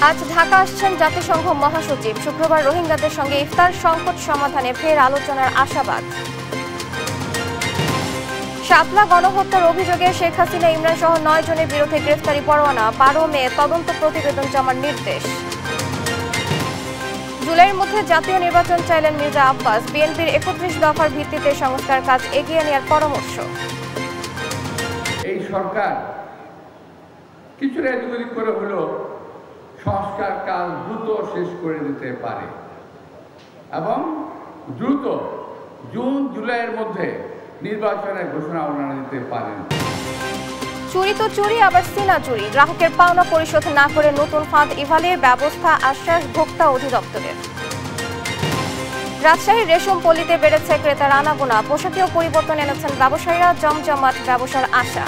আজ ঢাকা আসছেন জাতিসংঘ মহাসচিব। শুক্রবার রোহিঙ্গাদের সঙ্গে ইফতার সংকট সমাধানে ফের আলোচনার আশাবাদ। শাপলা গণহত্যার অভিযোগে শেখ হাসিনা ইমরান সহ 9 জনের বিরুদ্ধে গ্রেফতারি পরোয়ানা। 12 মে তদন্ত প্রতিবেদন জমার নির্দেশ। জুলাইয়ের মধ্যে জাতীয় নির্বাচন চাইলেন মির্জা আব্বাস। বিএনপির 31 দফার ভিত্তিতে সংস্কার কাজ এগিয়ে নেওয়ার পরামর্শ। এই সরকার কিছুটা এদিক করে হলো সংস্কার কাজ দ্রুত শেষ করে দিতে পারে এবং দ্রুত জুন জুলাইয়ের মধ্যে নির্বাচনের ঘোষণা ওনারা দিতে পারেন। চুরি তো চুরি, আবার সিনা চুরি। গ্রাহকের পাওনা পরিশোধ না করে নতুন ফাঁদ ইভালের ব্যবস্থা, আশ্বাস ভোক্তা অধিদপ্তরের। রাজশাহীর রেশম পল্লীতে বেড়েছে ক্রেতার আনাগোনা। পোশাকেও পরিবর্তন এনেছেন ব্যবসায়ীরা। জমজমাট ব্যবসার আশা।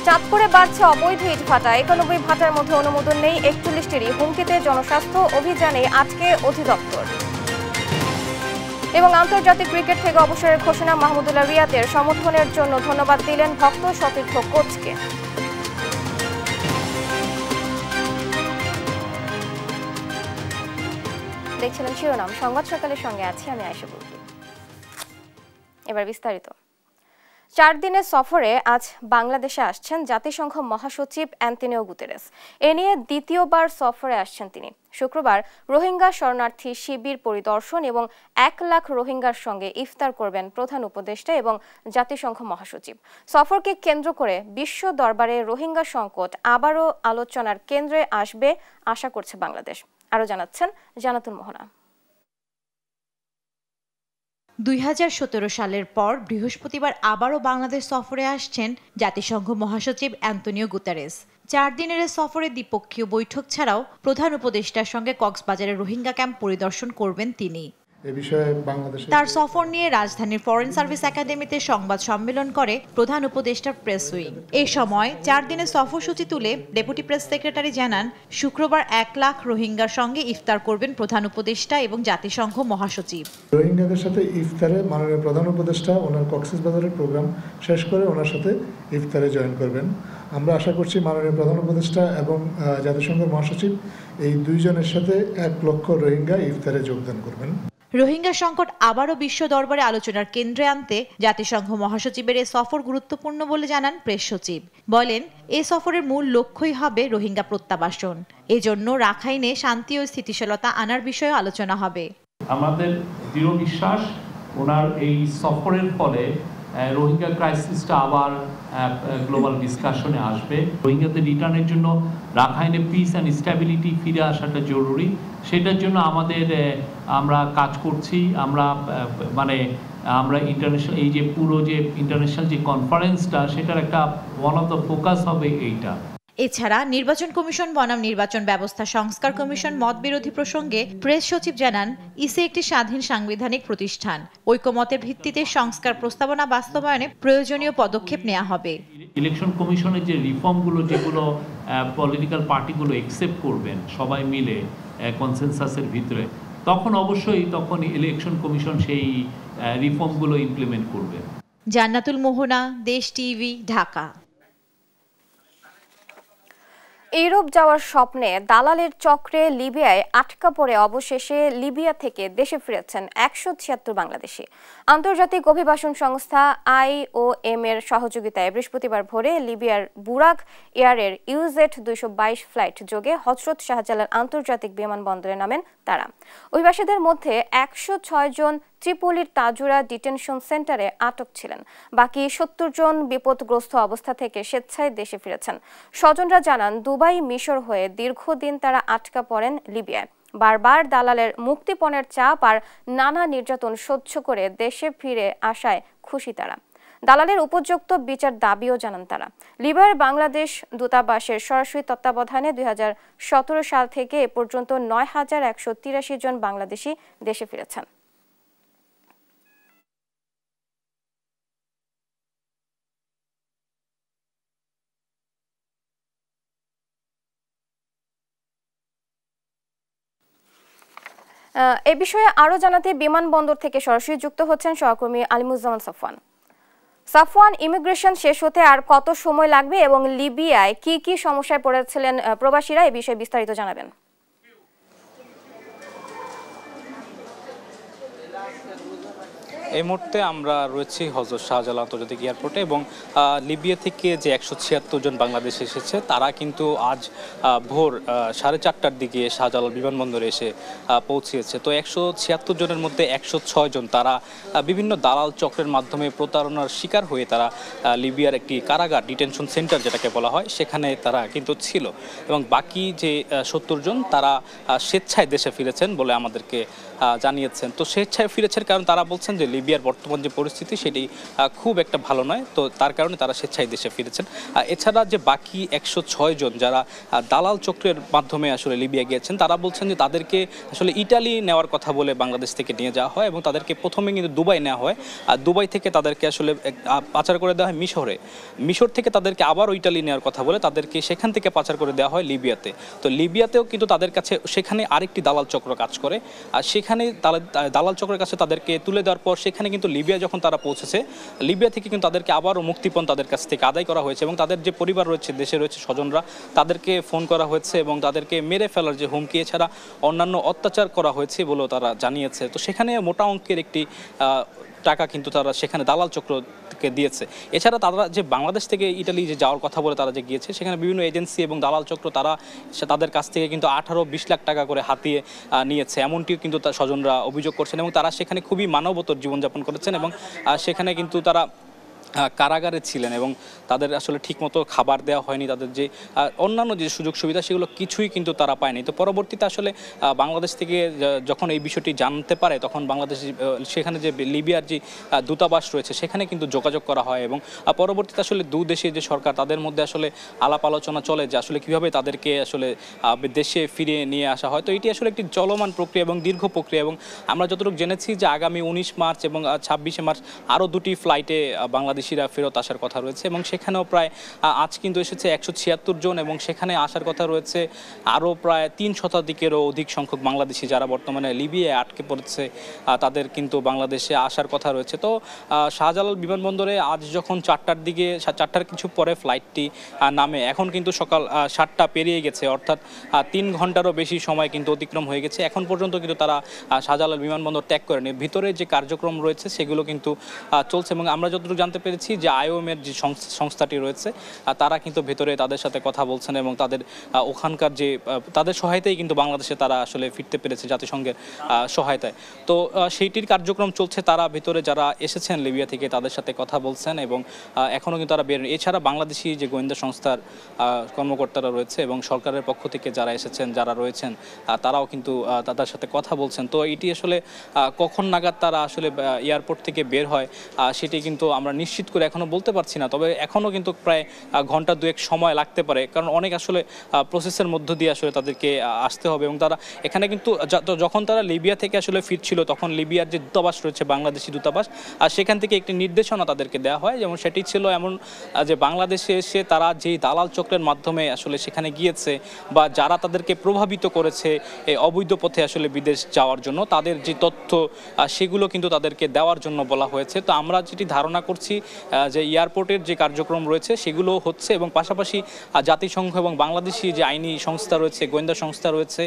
চাঁদপুরে বাড়ছে অবৈধ ইটভাটা। 91 ভাটার মধ্যে অনুমোদন নেই 41টিরই। হুমকিতে জনস্বাস্থ্য অভিযানে আটকে অধিদপ্তর। এবং আন্তর্জাতিক ক্রিকেট থেকে অবসরের ঘোষণা মাহমুদুল্লাহ রিয়াদের। সমর্থনের জন্য ধন্যবাদ দিলেন ভক্ত সতীর্থ কোচকে। দেখছিলেন শিরোনাম সংবাদ সকালের সঙ্গে আছি আমি আয়েশা বুলবুল। এবার বিস্তারিত। 4 দিনের সফরে আজ বাংলাদেশে আসছেন জাতিসংঘ মহাসচিব অ্যান্টনিও গুতেরেস। এ নিয়ে দ্বিতীয়বার সফরে আসছেন তিনি। শুক্রবার রোহিঙ্গা শরণার্থী শিবির পরিদর্শন এবং 1 লাখ রোহিঙ্গার সঙ্গে ইফতার করবেন প্রধান উপদেষ্টা এবং জাতিসংঘ মহাসচিব। সফরকে কেন্দ্র করে বিশ্ব দরবারে রোহিঙ্গা সংকট আবারও আলোচনার কেন্দ্রে আসবে আশা করছে বাংলাদেশ। আরও জানাচ্ছেন জানাতুল মোহনা। 2017 সালের পর বৃহস্পতিবার আবারও বাংলাদেশ সফরে আসছেন জাতিসংঘ মহাসচিব অ্যান্টনিও গুতেরেস। 4 দিনের সফরে দ্বিপক্ষীয় বৈঠক ছাড়াও প্রধান উপদেষ্টার সঙ্গে কক্সবাজারের রোহিঙ্গা ক্যাম্প পরিদর্শন করবেন তিনি। তার সফর নিয়ে রাজধানীর ফরেন সার্ভিস একাডেমিতে সংবাদ সম্মেলন করে প্রধান উপদেষ্টার প্রেস উইং। এই সময় 4 দিনের সফরসূচি তুলে ডেপুটি প্রেস সেক্রেটারি জানান, শুক্রবার 1 লাখ রোহিঙ্গার সঙ্গে ইফতার করবেন প্রধান উপদেষ্টা এবং জাতিসংঘ মহাসচিব। রোহিঙ্গাদের সাথে ইফতারে মাননীয় প্রধান উপদেষ্টা ওনার কক্সবাজারের প্রোগ্রাম শেষ করে ওনার সাথে ইফতারে জয়েন করবেন। আমরা আশা করছি মাননীয় প্রধান উপদেষ্টা এবং জাতিসংঘের মহাসচিব এই 2 জনের সাথে 1 লক্ষ রোহিঙ্গা ইফতারে যোগদান করবেন। রোহিঙ্গা সংকট আবারও বিশ্ব দরবারে আলোচনার কেন্দ্রে আনতে জাতিসংঘ মহাসচিবের এই সফর গুরুত্বপূর্ণ বলে জানান প্রেস সচিব। বলেন, এই সফরের মূল লক্ষ্যই হবে রোহিঙ্গা প্রত্যাবাসন। এজন্য রাখাইনে শান্তি ও স্থিতিশীলতা আনার বিষয়ে আলোচনা হবে। আমাদের দৃঢ় বিশ্বাস ওনার এই সফরের ফলে রোহিঙ্গা ক্রাইসিসটা আবার গ্লোবাল ডিসকাশনে আসবে। রোহিঙ্গাদের রিটার্নের জন্য রাখাইনে পিস অ্যান্ড স্ট্যাবিলিটি ফিরে আসাটা জরুরি। সেটার জন্য আমরা কাজ করছি। আমরা ইন্টারন্যাশনাল এই যে পুরো যে ইন্টারন্যাশনাল যে কনফারেন্সটা, সেটার একটা ওয়ান অফ দ্য ফোকাস হবে এইটা। এছাড়া নির্বাচন কমিশন বনাম নির্বাচন ব্যবস্থা সংস্কার কমিশন মতবিরোধী প্রসঙ্গে প্রেস সচিব জানান, ইসি একটি স্বাধীন সাংবিধানিক প্রতিষ্ঠান। ঐকমতের ভিত্তিতে সংস্কার প্রস্তাবনা বাস্তবায়নে প্রয়োজনীয় পদক্ষেপ নেওয়া হবে। ইলেকশন কমিশনের যে রিফর্মগুলো, যেগুলো পলিটিক্যাল পার্টিগুলো একসেপ্ট করবেন সবাই মিলে কনসেনসাসের ভিতরে, তখন ইলেকশন কমিশন সেই রিফর্মগুলো ইমপ্লিমেন্ট করবে। জান্নাতুল মোহনা, দেশ টিভি, ঢাকা। ইউরোপ যাওয়ার স্বপ্নে দালালের চক্রে লিবিয়ায় আটকা পড়ে অবশেষে লিবিয়া থেকে দেশে ফিরেছেন 176 বাংলাদেশি। আন্তর্জাতিক অভিবাসন সংস্থা IOM এর সহযোগিতায় বৃহস্পতিবার ভোরে লিবিয়ার বুরাক এয়ারের UZ-222 ফ্লাইট যোগে হযরত শাহজালাল আন্তর্জাতিক বিমানবন্দরে নামেন তারা। অভিবাসীদের মধ্যে 106 জন ত্রিপোলির তাজুরা ডিটেনশন সেন্টারে আটক ছিলেন। বাকি 70 জন বিপদগ্রস্ত অবস্থা থেকে স্বেচ্ছায় দেশে ফিরেছেন। স্বজনরা জানান, দুবাই মিশর হয়ে দীর্ঘদিন তারা আটকা পড়েন লিবিয়ায়। বারবার দালালের মুক্তিপণের চাপ আর নানা নির্যাতন সহ্য করে দেশে ফিরে আসায় খুশি তারা। দালালের উপযুক্ত বিচার দাবিও জানান তারা। লিবিয়ার বাংলাদেশ দূতাবাসের সরাসরি তত্ত্বাবধানে 2017 সাল থেকে এ পর্যন্ত 9183 জন বাংলাদেশি দেশে ফিরেছেন। এ বিষয়ে আরো জানাতে বিমানবন্দর থেকে সরাসরি যুক্ত হচ্ছেন সহকর্মী আলিমুজ্জামান সফওয়ান। সাফওয়ান, ইমিগ্রেশন শেষ হতে আর কত সময় লাগবে এবং লিবিয়ায় কি কি সমস্যায় পড়েছিলেন প্রবাসীরা, এই বিষয়ে বিস্তারিত জানাবেন। এই মুহূর্তে আমরা রয়েছি হযরত শাহজালাল আন্তর্জাতিক এয়ারপোর্টে এবং লিবিয়া থেকে যে 176 জন বাংলাদেশে এসেছে তারা কিন্তু আজ ভোর 4:30টার দিকে শাহজালাল বিমানবন্দরে এসে পৌঁছেছে। তো 176 জনের মধ্যে 106 জন তারা বিভিন্ন দালাল চক্রের মাধ্যমে প্রতারণার শিকার হয়ে তারা লিবিয়ার একটি কারাগার, ডিটেনশন সেন্টার যেটাকে বলা হয়, সেখানে তারা কিন্তু ছিল এবং বাকি যে 70 জন তারা স্বেচ্ছায় দেশে ফিরেছেন বলে আমাদেরকে জানিয়েছেন। তো স্বেচ্ছায় ফিরেছেন কারণ তারা বলছেন যে লিবিয়ার বর্তমান যে পরিস্থিতি সেটি খুব একটা ভালো নয়, তো তার কারণে তারা স্বেচ্ছায় দেশে ফিরেছেন। এছাড়া যে বাকি 106 জন যারা দালাল চক্রের মাধ্যমে আসলে লিবিয়া গিয়েছেন তারা বলছেন যে তাদেরকে আসলে ইটালি নেওয়ার কথা বলে বাংলাদেশ থেকে নিয়ে যাওয়া হয় এবং তাদেরকে প্রথমে কিন্তু দুবাই নেওয়া হয়, আর দুবাই থেকে তাদেরকে আসলে পাচার করে দেওয়া হয় মিশর থেকে তাদেরকে আবারও ইটালি নেওয়ার কথা বলে তাদেরকে সেখান থেকে পাচার করে দেওয়া হয় লিবিয়াতে। তো লিবিয়াতেও কিন্তু তাদের কাছে সেখানে আরেকটি দালাল চক্র কাজ করে, আর সেখানে দালাল চক্রের কাছে তাদেরকে তুলে দেওয়ার পর সেখানে কিন্তু লিবিয়া যখন তারা পৌঁছেছে, লিবিয়া থেকে কিন্তু তাদেরকে আবারও মুক্তিপণ তাদের কাছ থেকে আদায় করা হয়েছে এবং তাদের যে পরিবার রয়েছে, দেশে রয়েছে স্বজনরা, তাদেরকে ফোন করা হয়েছে এবং তাদেরকে মেরে ফেলার যে হুমকি এছাড়া অন্যান্য অত্যাচার করা হয়েছে বলেও তারা জানিয়েছে। তো সেখানে মোটা অঙ্কের একটি টাকা কিন্তু তারা সেখানে দালাল চক্রকে দিয়েছে। এছাড়া তারা যে বাংলাদেশ থেকে ইটালি যে যাওয়ার কথা বলে তারা যে গিয়েছে, সেখানে বিভিন্ন এজেন্সি এবং দালাল চক্র তাদের কাছ থেকে কিন্তু 18-20 লাখ টাকা করে হাতিয়ে নিয়েছে, এমনটিও কিন্তু তার স্বজনরা অভিযোগ করছেন এবং তারা সেখানে খুবই মানবতর জীবনযাপন করেছেন এবং সেখানে কিন্তু তারা কারাগারে ছিলেন এবং তাদের আসলে ঠিকমতো খাবার দেওয়া হয়নি, তাদের যে অন্যান্য যে সুযোগ সুবিধা সেগুলো কিছুই কিন্তু তারা পায়নি। তো পরবর্তীতে আসলে বাংলাদেশ থেকে যখন এই বিষয়টি জানতে পারে তখন বাংলাদেশ সেখানে যে লিবিয়ার যে দূতাবাস রয়েছে সেখানে কিন্তু যোগাযোগ করা হয় এবং পরবর্তীতে আসলে দু দেশের যে সরকার তাদের মধ্যে আসলে আলাপ আলোচনা চলে যে আসলে কীভাবে তাদেরকে আসলে দেশে ফিরিয়ে নিয়ে আসা হয়। তো এটি আসলে একটি চলমান প্রক্রিয়া এবং দীর্ঘ প্রক্রিয়া এবং আমরা যতটুকু জেনেছি যে আগামী 19 মার্চ এবং 26শে মার্চ আরও দুটি ফ্লাইটে বাংলাদেশিরা ফেরত আসার কথা রয়েছে এবং সেখানেও প্রায় আজ কিন্তু এসেছে 176 জন এবং সেখানে আসার কথা রয়েছে আরও প্রায় 3 শতাধিকেরও অধিক সংখ্যক বাংলাদেশি যারা বর্তমানে লিবিয়ায় আটকে পড়েছে, তাদের কিন্তু বাংলাদেশে আসার কথা রয়েছে। তো শাহজালাল বিমানবন্দরে আজ যখন 4টার দিকে 4টার কিছু পরে ফ্লাইটটি নামে, এখন কিন্তু সকাল 7টা পেরিয়ে গেছে, অর্থাৎ 3 ঘন্টারও বেশি সময় কিন্তু অতিক্রম হয়ে গেছে। এখন পর্যন্ত কিন্তু তারা শাহজালাল বিমানবন্দর ত্যাগ করেনি, ভিতরে যে কার্যক্রম রয়েছে সেগুলো কিন্তু চলছে এবং আমরা যতটুকু জানতে পেরেছি যে আইওএমের যে সংস্থাটি রয়েছে তারা কিন্তু ভেতরে তাদের সাথে কথা বলছেন এবং তাদের ওখানকার যে তাদের সহায়তায় কিন্তু বাংলাদেশে তারা আসলে ফিরতে পেরেছে জাতিসংঘের সহায়তায়। তো সেইটির কার্যক্রম চলছে, তারা ভিতরে যারা এসেছেন লিবিয়া থেকে তাদের সাথে কথা বলছেন এবং এখনও কিন্তু তারা বের। এছাড়া বাংলাদেশি যে গোয়েন্দা সংস্থার কর্মকর্তারা রয়েছে এবং সরকারের পক্ষ থেকে যারা এসেছেন যারা রয়েছেন তারাও কিন্তু তাদের সাথে কথা বলছেন। তো এটি আসলে কখন নাগাদ তারা আসলে এয়ারপোর্ট থেকে বের হয় সেটি কিন্তু আমরা নিশ্চিত করে এখনও বলতে পারছি না, তবে এখনও কিন্তু প্রায় ঘন্টা দুয়েক সময় লাগতে পারে, কারণ অনেক আসলে প্রসেসের মধ্য দিয়ে আসলে তাদেরকে আসতে হবে এবং তারা এখানে কিন্তু যখন তারা লিবিয়া থেকে আসলে ফিরছিল তখন লিবিয়ার যে দূতাবাস রয়েছে, বাংলাদেশি দূতাবাস, আর সেখান থেকে একটি নির্দেশনা তাদেরকে দেওয়া হয়, যেমন সেটি ছিল এমন যে বাংলাদেশে এসে তারা যেই দালাল চক্রের মাধ্যমে আসলে সেখানে গিয়েছে বা যারা তাদেরকে প্রভাবিত করেছে এই অবৈধ পথে আসলে বিদেশ যাওয়ার জন্য, তাদের যে তথ্য সেগুলো কিন্তু তাদেরকে দেওয়ার জন্য বলা হয়েছে। তো আমরা যেটি ধারণা করছি যে এয়ারপোর্টের যে কার্যক্রম রয়েছে সেগুলো হচ্ছে এবং পাশাপাশি জাতিসংঘ এবং বাংলাদেশি যে আইনি সংস্থা রয়েছে, গোয়েন্দা সংস্থা রয়েছে,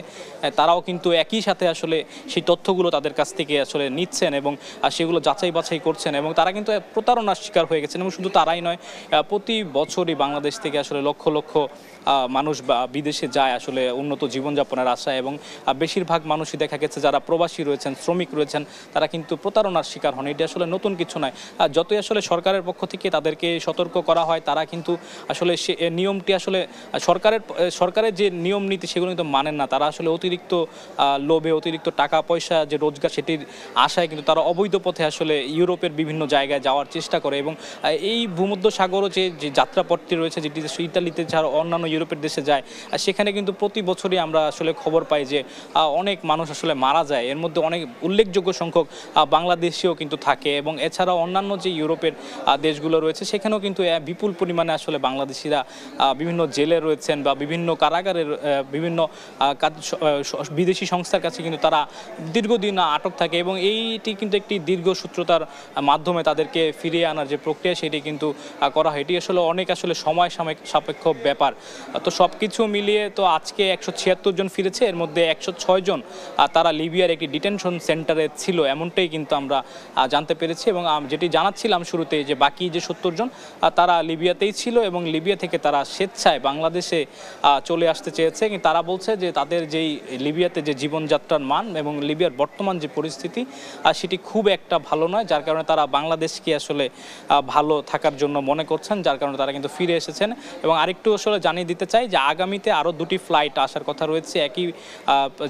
তারাও কিন্তু একই সাথে আসলে সেই তথ্যগুলো তাদের কাছ থেকে আসলে নিচ্ছেন এবং সেগুলো যাচাই বাছাই করছেন এবং তারা কিন্তু প্রতারণার শিকার হয়ে গেছেন। এবং শুধু তারাই নয়, প্রতি বছরই বাংলাদেশ থেকে আসলে লক্ষ লক্ষ মানুষ বিদেশে যায় আসলে উন্নত জীবনযাপনের আশায় এবং বেশিরভাগ মানুষই দেখা গেছে যারা প্রবাসী রয়েছেন, শ্রমিক রয়েছেন, তারা কিন্তু প্রতারণার শিকার হন। এটি আসলে নতুন কিছু নয়, যতই আসলে সরকারের পক্ষ থেকে তাদেরকে সতর্ক করা হয় তারা কিন্তু আসলে সে নিয়মটি আসলে সরকারের যে নিয়ম নীতি সেগুলো কিন্তু মানেন না। তারা আসলে অতিরিক্ত লোভে, অতিরিক্ত টাকা পয়সা যে রোজগার সেটির আশায় কিন্তু তারা অবৈধ পথে আসলে ইউরোপের বিভিন্ন জায়গায় যাওয়ার চেষ্টা করে এবং এই ভূমধ্য সাগরও যে যাত্রাপথটি রয়েছে যেটি ইতালিতে ছাড়া অন্যান্য ইউরোপের দেশে যায়, সেখানে কিন্তু প্রতি বছরই আমরা আসলে খবর পাই যে অনেক মানুষ আসলে মারা যায়, এর মধ্যে অনেক উল্লেখযোগ্য সংখ্যক বাংলাদেশিও কিন্তু থাকে এবং এছাড়াও অন্যান্য যে ইউরোপের দেশগুলো রয়েছে সেখানেও কিন্তু বিপুল পরিমাণে আসলে বাংলাদেশিরা বিভিন্ন জেলে রয়েছেন বা বিভিন্ন কারাগারের বিভিন্ন বিদেশি সংস্থার কাছে কিন্তু তারা দীর্ঘদিন আটক থাকে এবং এইটি কিন্তু একটি দীর্ঘসূত্রতার মাধ্যমে তাদেরকে ফিরিয়ে আনার যে প্রক্রিয়া সেটি কিন্তু করা হয়। এটি আসলে অনেক সময় সাপেক্ষ ব্যাপার। তো সব কিছু মিলিয়ে তো আজকে 176 জন ফিরেছে, এর মধ্যে 106 জন তারা লিবিয়ার একটি ডিটেনশন সেন্টারে ছিল, এমনটাই কিন্তু আমরা জানতে পেরেছি। এবং যেটি জানাচ্ছিলাম শুরুতে যে বাকি যে 70 জন তারা লিবিয়াতেই ছিল এবং লিবিয়া থেকে তারা স্বেচ্ছায় বাংলাদেশে চলে আসতে চেয়েছে। কিন্তু তারা বলছে যে তাদের যেই লিবিয়াতে যে জীবনযাত্রার মান এবং লিবিয়ার বর্তমান যে পরিস্থিতি সেটি খুব একটা ভালো নয়, যার কারণে তারা বাংলাদেশকে আসলে ভালো থাকার জন্য মনে করছেন, যার কারণে তারা কিন্তু ফিরে এসেছেন। এবং আরেকটু আসলে জানিয়ে দিতে চাই যে আগামীতে আরও 2টি ফ্লাইট আসার কথা রয়েছে একই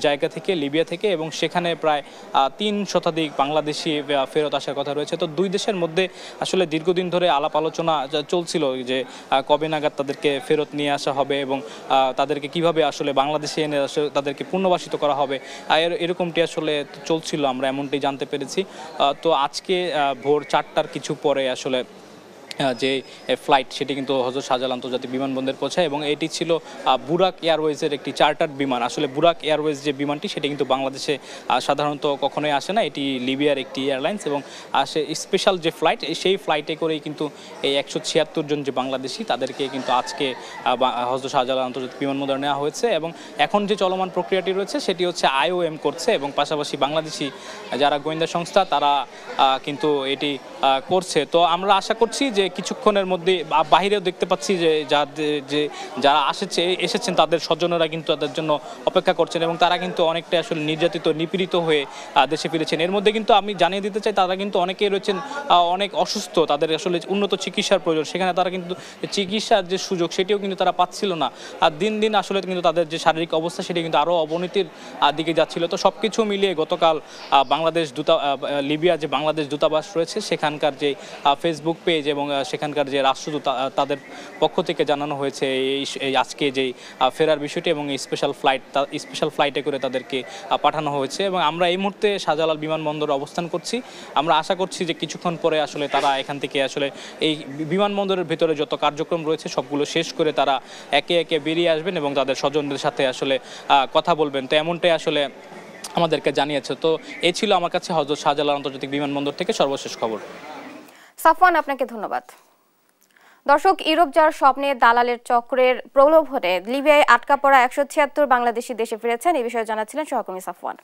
জায়গা থেকে, লিবিয়া থেকে, এবং সেখানে প্রায় 3 শতাধিক বাংলাদেশি ফেরত আসার কথা রয়েছে। তো দুই দেশের মধ্যে আসলে দীর্ঘদিন ধরে আলাপ আলোচনা চলছিল যে কবে নাগাদ তাদেরকে ফেরত নিয়ে আসা হবে এবং তাদেরকে কিভাবে আসলে বাংলাদেশে এনে তাদেরকে পুনর্বাসিত করা হবে, এরকমটি আসলে চলছিল, আমরা এমনটি জানতে পেরেছি। তো আজকে ভোর 4টার কিছু পরে আসলে যে ফ্লাইট সেটি কিন্তু হযরত শাহজালাল আন্তর্জাতিক বিমানবন্দরে পৌঁছায় এবং এটি ছিল বুরাক এয়ারওয়েজের একটি চার্টার্ড বিমান। আসলে বুরাক এয়ারওয়েজ যে বিমানটি সেটি কিন্তু বাংলাদেশে সাধারণত কখনোই আসে না, এটি লিবিয়ার একটি এয়ারলাইন্স এবং স্পেশাল যে ফ্লাইট সেই ফ্লাইটে করেই কিন্তু এই 176 জন যে বাংলাদেশি তাদেরকে কিন্তু আজকে হযরত শাহজালাল আন্তর্জাতিক বিমানবন্দরে নেওয়া হয়েছে। এবং এখন যে চলমান প্রক্রিয়াটি রয়েছে সেটি হচ্ছে IOM করছে এবং পাশাপাশি বাংলাদেশি যারা গোয়েন্দা সংস্থা তারা কিন্তু এটি করছে। তো আমরা আশা করছি যে কিছুক্ষণের মধ্যে বাহিরেও দেখতে পাচ্ছি যে যারা এসেছেন তাদের স্বজনেরা কিন্তু তাদের জন্য অপেক্ষা করছেন এবং তারা কিন্তু অনেকটা আসলে নির্যাতিত নিপীড়িত হয়ে দেশে ফিরেছেন। এর মধ্যে কিন্তু আমি জানিয়ে দিতে চাই তারা কিন্তু অনেকেই রয়েছেন অনেক অসুস্থ, তাদের আসলে উন্নত চিকিৎসার প্রয়োজন, সেখানে তারা কিন্তু চিকিৎসার যে সুযোগ সেটিও কিন্তু তারা পাচ্ছিল না। আর দিন দিন আসলে কিন্তু তাদের যে শারীরিক অবস্থা সেটি কিন্তু আরও অবনতির দিকে যাচ্ছিল। তো সব কিছু মিলিয়ে গতকাল লিবিয়া যে বাংলাদেশ দূতাবাস রয়েছে সেখানকার যে ফেসবুক পেজ এবং সেখানকার যে রাষ্ট্রদূত তাদের পক্ষ থেকে জানানো হয়েছে এই আজকে যেই ফেরার বিষয়টি এবং এই স্পেশাল ফ্লাইটে করে তাদেরকে পাঠানো হয়েছে। এবং আমরা এই মুহূর্তে শাহজালাল বিমানবন্দরে অবস্থান করছি। আমরা আশা করছি যে কিছুক্ষণ পরে আসলে তারা এখান থেকে আসলে এই বিমানবন্দরের ভিতরে যত কার্যক্রম রয়েছে সবগুলো শেষ করে তারা একে একে বেরিয়ে আসবেন এবং তাদের স্বজনদের সাথে আসলে কথা বলবেন। তো এমনটাই আসলে আমাদেরকে জানিয়েছে। তো এই ছিল আমার কাছে হযরত শাহজালাল আন্তর্জাতিক বিমানবন্দর থেকে সর্বশেষ খবর। সাফওয়ান, আপনাকে ধন্যবাদ। দর্শক, ইউরোপ যাওয়ার স্বপ্নে দালালের চক্রের প্রলোভনে লিবিয়ায় আটকা পড়া 176 বাংলাদেশি দেশে ফিরেছেন, এই বিষয়ে জানাচ্ছিলেন সহকর্মী সাফওয়ান।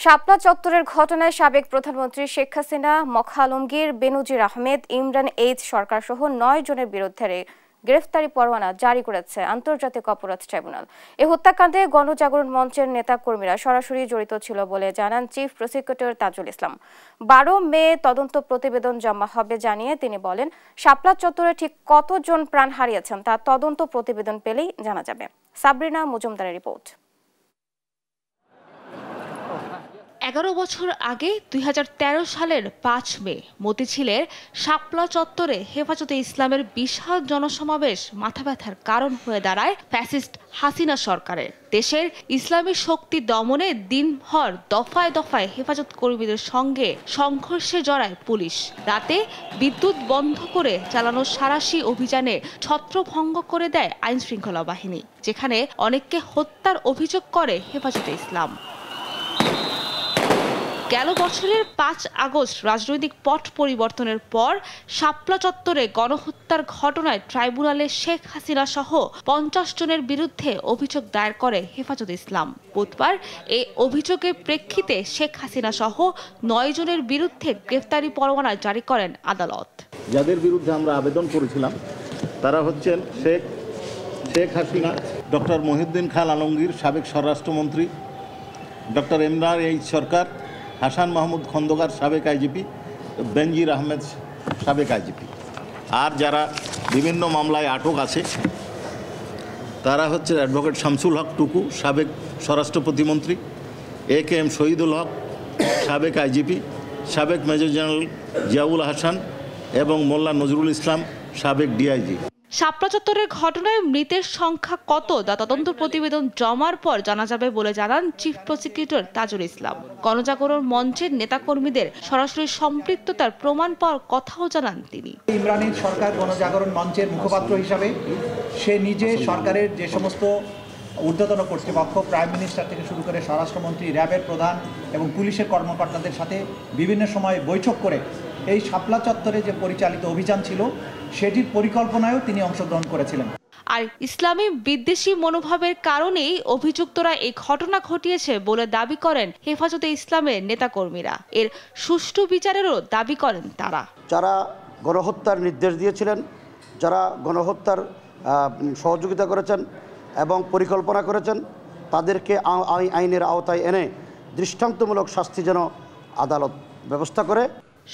শাপলা চত্বরের ঘটনায় সাবেক প্রধানমন্ত্রী শেখ হাসিনা, মখা আলমগীর, বেনজির আহমেদ, ইমরান এইচ সরকার সহ 9 জনের বিরুদ্ধে গ্রেফতারি পরোয়ানা জারি করেছে আন্তর্জাতিক অপরাধ ট্রাইব্যুনাল। এই হত্যাকাণ্ডে গণজাগরণ মঞ্চের নেতা কর্মীরা সরাসরি জড়িত ছিল বলে জানান চিফ প্রসিকিউটর তাজুল ইসলাম। 12 মে তদন্ত প্রতিবেদন জমা হবে জানিয়ে তিনি বলেন, শাপলা চত্বরে ঠিক কতজন প্রাণ হারিয়েছেন তা তদন্ত প্রতিবেদন পেলেই জানা যাবে। সাবরিনা মজুমদারের রিপোর্ট। 11 বছর আগে 2013 সালের 5 মে মতিঝিলের শাপলা চত্বরে হেফাজতে ইসলামের বিশাল জনসমাবেশ মাথা ব্যথার কারণ হয়ে দাঁড়ায় ফ্যাসিস্ট হাসিনা সরকারের। দেশের ইসলামী শক্তি দমনে দিনভর দফায় দফায় হেফাজত কর্মীদের সঙ্গে সংঘর্ষে জড়ায় পুলিশ। রাতে বিদ্যুৎ বন্ধ করে চালানো সাঁড়াশি অভিযানে ছত্রভঙ্গ করে দেয় আইনশৃঙ্খলা বাহিনী, যেখানে অনেককে হত্যার অভিযোগ করে হেফাজতে ইসলাম। গেল বছরের 5 আগস্ট রাজনৈতিক পট পরিবর্তনের পর শাপলা চত্বরে গণহত্যার ঘটনায় ট্রাইব্যুনালে শেখ হাসিনা সহ 50 জনের বিরুদ্ধে অভিযোগ দায়ের করে হেফাজতে ইসলাম। বুধবার এই অভিযোগের প্রেক্ষিতে শেখ হাসিনা সহ 9 জনের বিরুদ্ধে গ্রেফতারি পরোয়ানা জারি করেন আদালত। যাদের বিরুদ্ধে আমরা আবেদন করেছিলাম তারা হচ্ছেন শেখ হাসিনা, ডক্টর মহিউদ্দিন খান আলমগীর সাবেক স্বরাষ্ট্রমন্ত্রী, ডক্টর ইমরান এইচ সরকার, হাসান মাহমুদ খন্দকার সাবেক আইজিপি, বেনজির আহমেদ সাবেক আইজিপি। আর যারা বিভিন্ন মামলায় আটক আছে তারা হচ্ছে অ্যাডভোকেট শামসুল হক টুকু সাবেক স্বরাষ্ট্র প্রতিমন্ত্রী, AKM শহীদুল হক সাবেক আইজিপি, সাবেক মেজর জেনারেল জিয়াউল হাসান এবং মোল্লা নজরুল ইসলাম সাবেক DIG। শাপলা চত্বরের ঘটনায় মৃতের সংখ্যা কত তা তদন্ত প্রতিবেদন জমার পর জানা যাবে বলে জানান চিফ প্রসিকিউটর তাজুল ইসলাম। গণজাগরণ মঞ্চের নেতাকর্মীদের সরাসরি সম্পৃক্ততার প্রমাণ পাওয়ার কথাও জানান তিনি। ইমরান সরকার গণজাগরণ মঞ্চের মুখপাত্র হিসাবে সে নিজে সরকারের যে সমস্ত ঊর্ধ্বতন কর্তৃপক্ষ, প্রাইম মিনিস্টার থেকে শুরু করে স্বরাষ্ট্রমন্ত্রী, র্যাবের প্রধান এবং পুলিশের কর্মকর্তাদের সাথে বিভিন্ন সময় বৈঠক করে এই শাপলা চত্বরে যে পরিচালিত অভিযান ছিল সেটির পরিকল্পনায়ও তিনি অংশগ্রহণ করেছিলেন। আর ইসলামী বিদ্বেষী মনোভাবের কারণেই অভিযুক্তরা এই ঘটনা ঘটিয়েছে বলে দাবি করেন হেফাজতে ইসলামের নেতাকর্মীরা। এর সুষ্ঠু বিচারেরও দাবি করেন তারা। যারা গণহত্যার নির্দেশ দিয়েছিলেন, যারা গণহত্যার সহযোগিতা করেছেন এবং পরিকল্পনা করেছেন, তাদেরকে আইনের আওতায় এনে দৃষ্টান্তমূলক শাস্তি যেন আদালত ব্যবস্থা করে।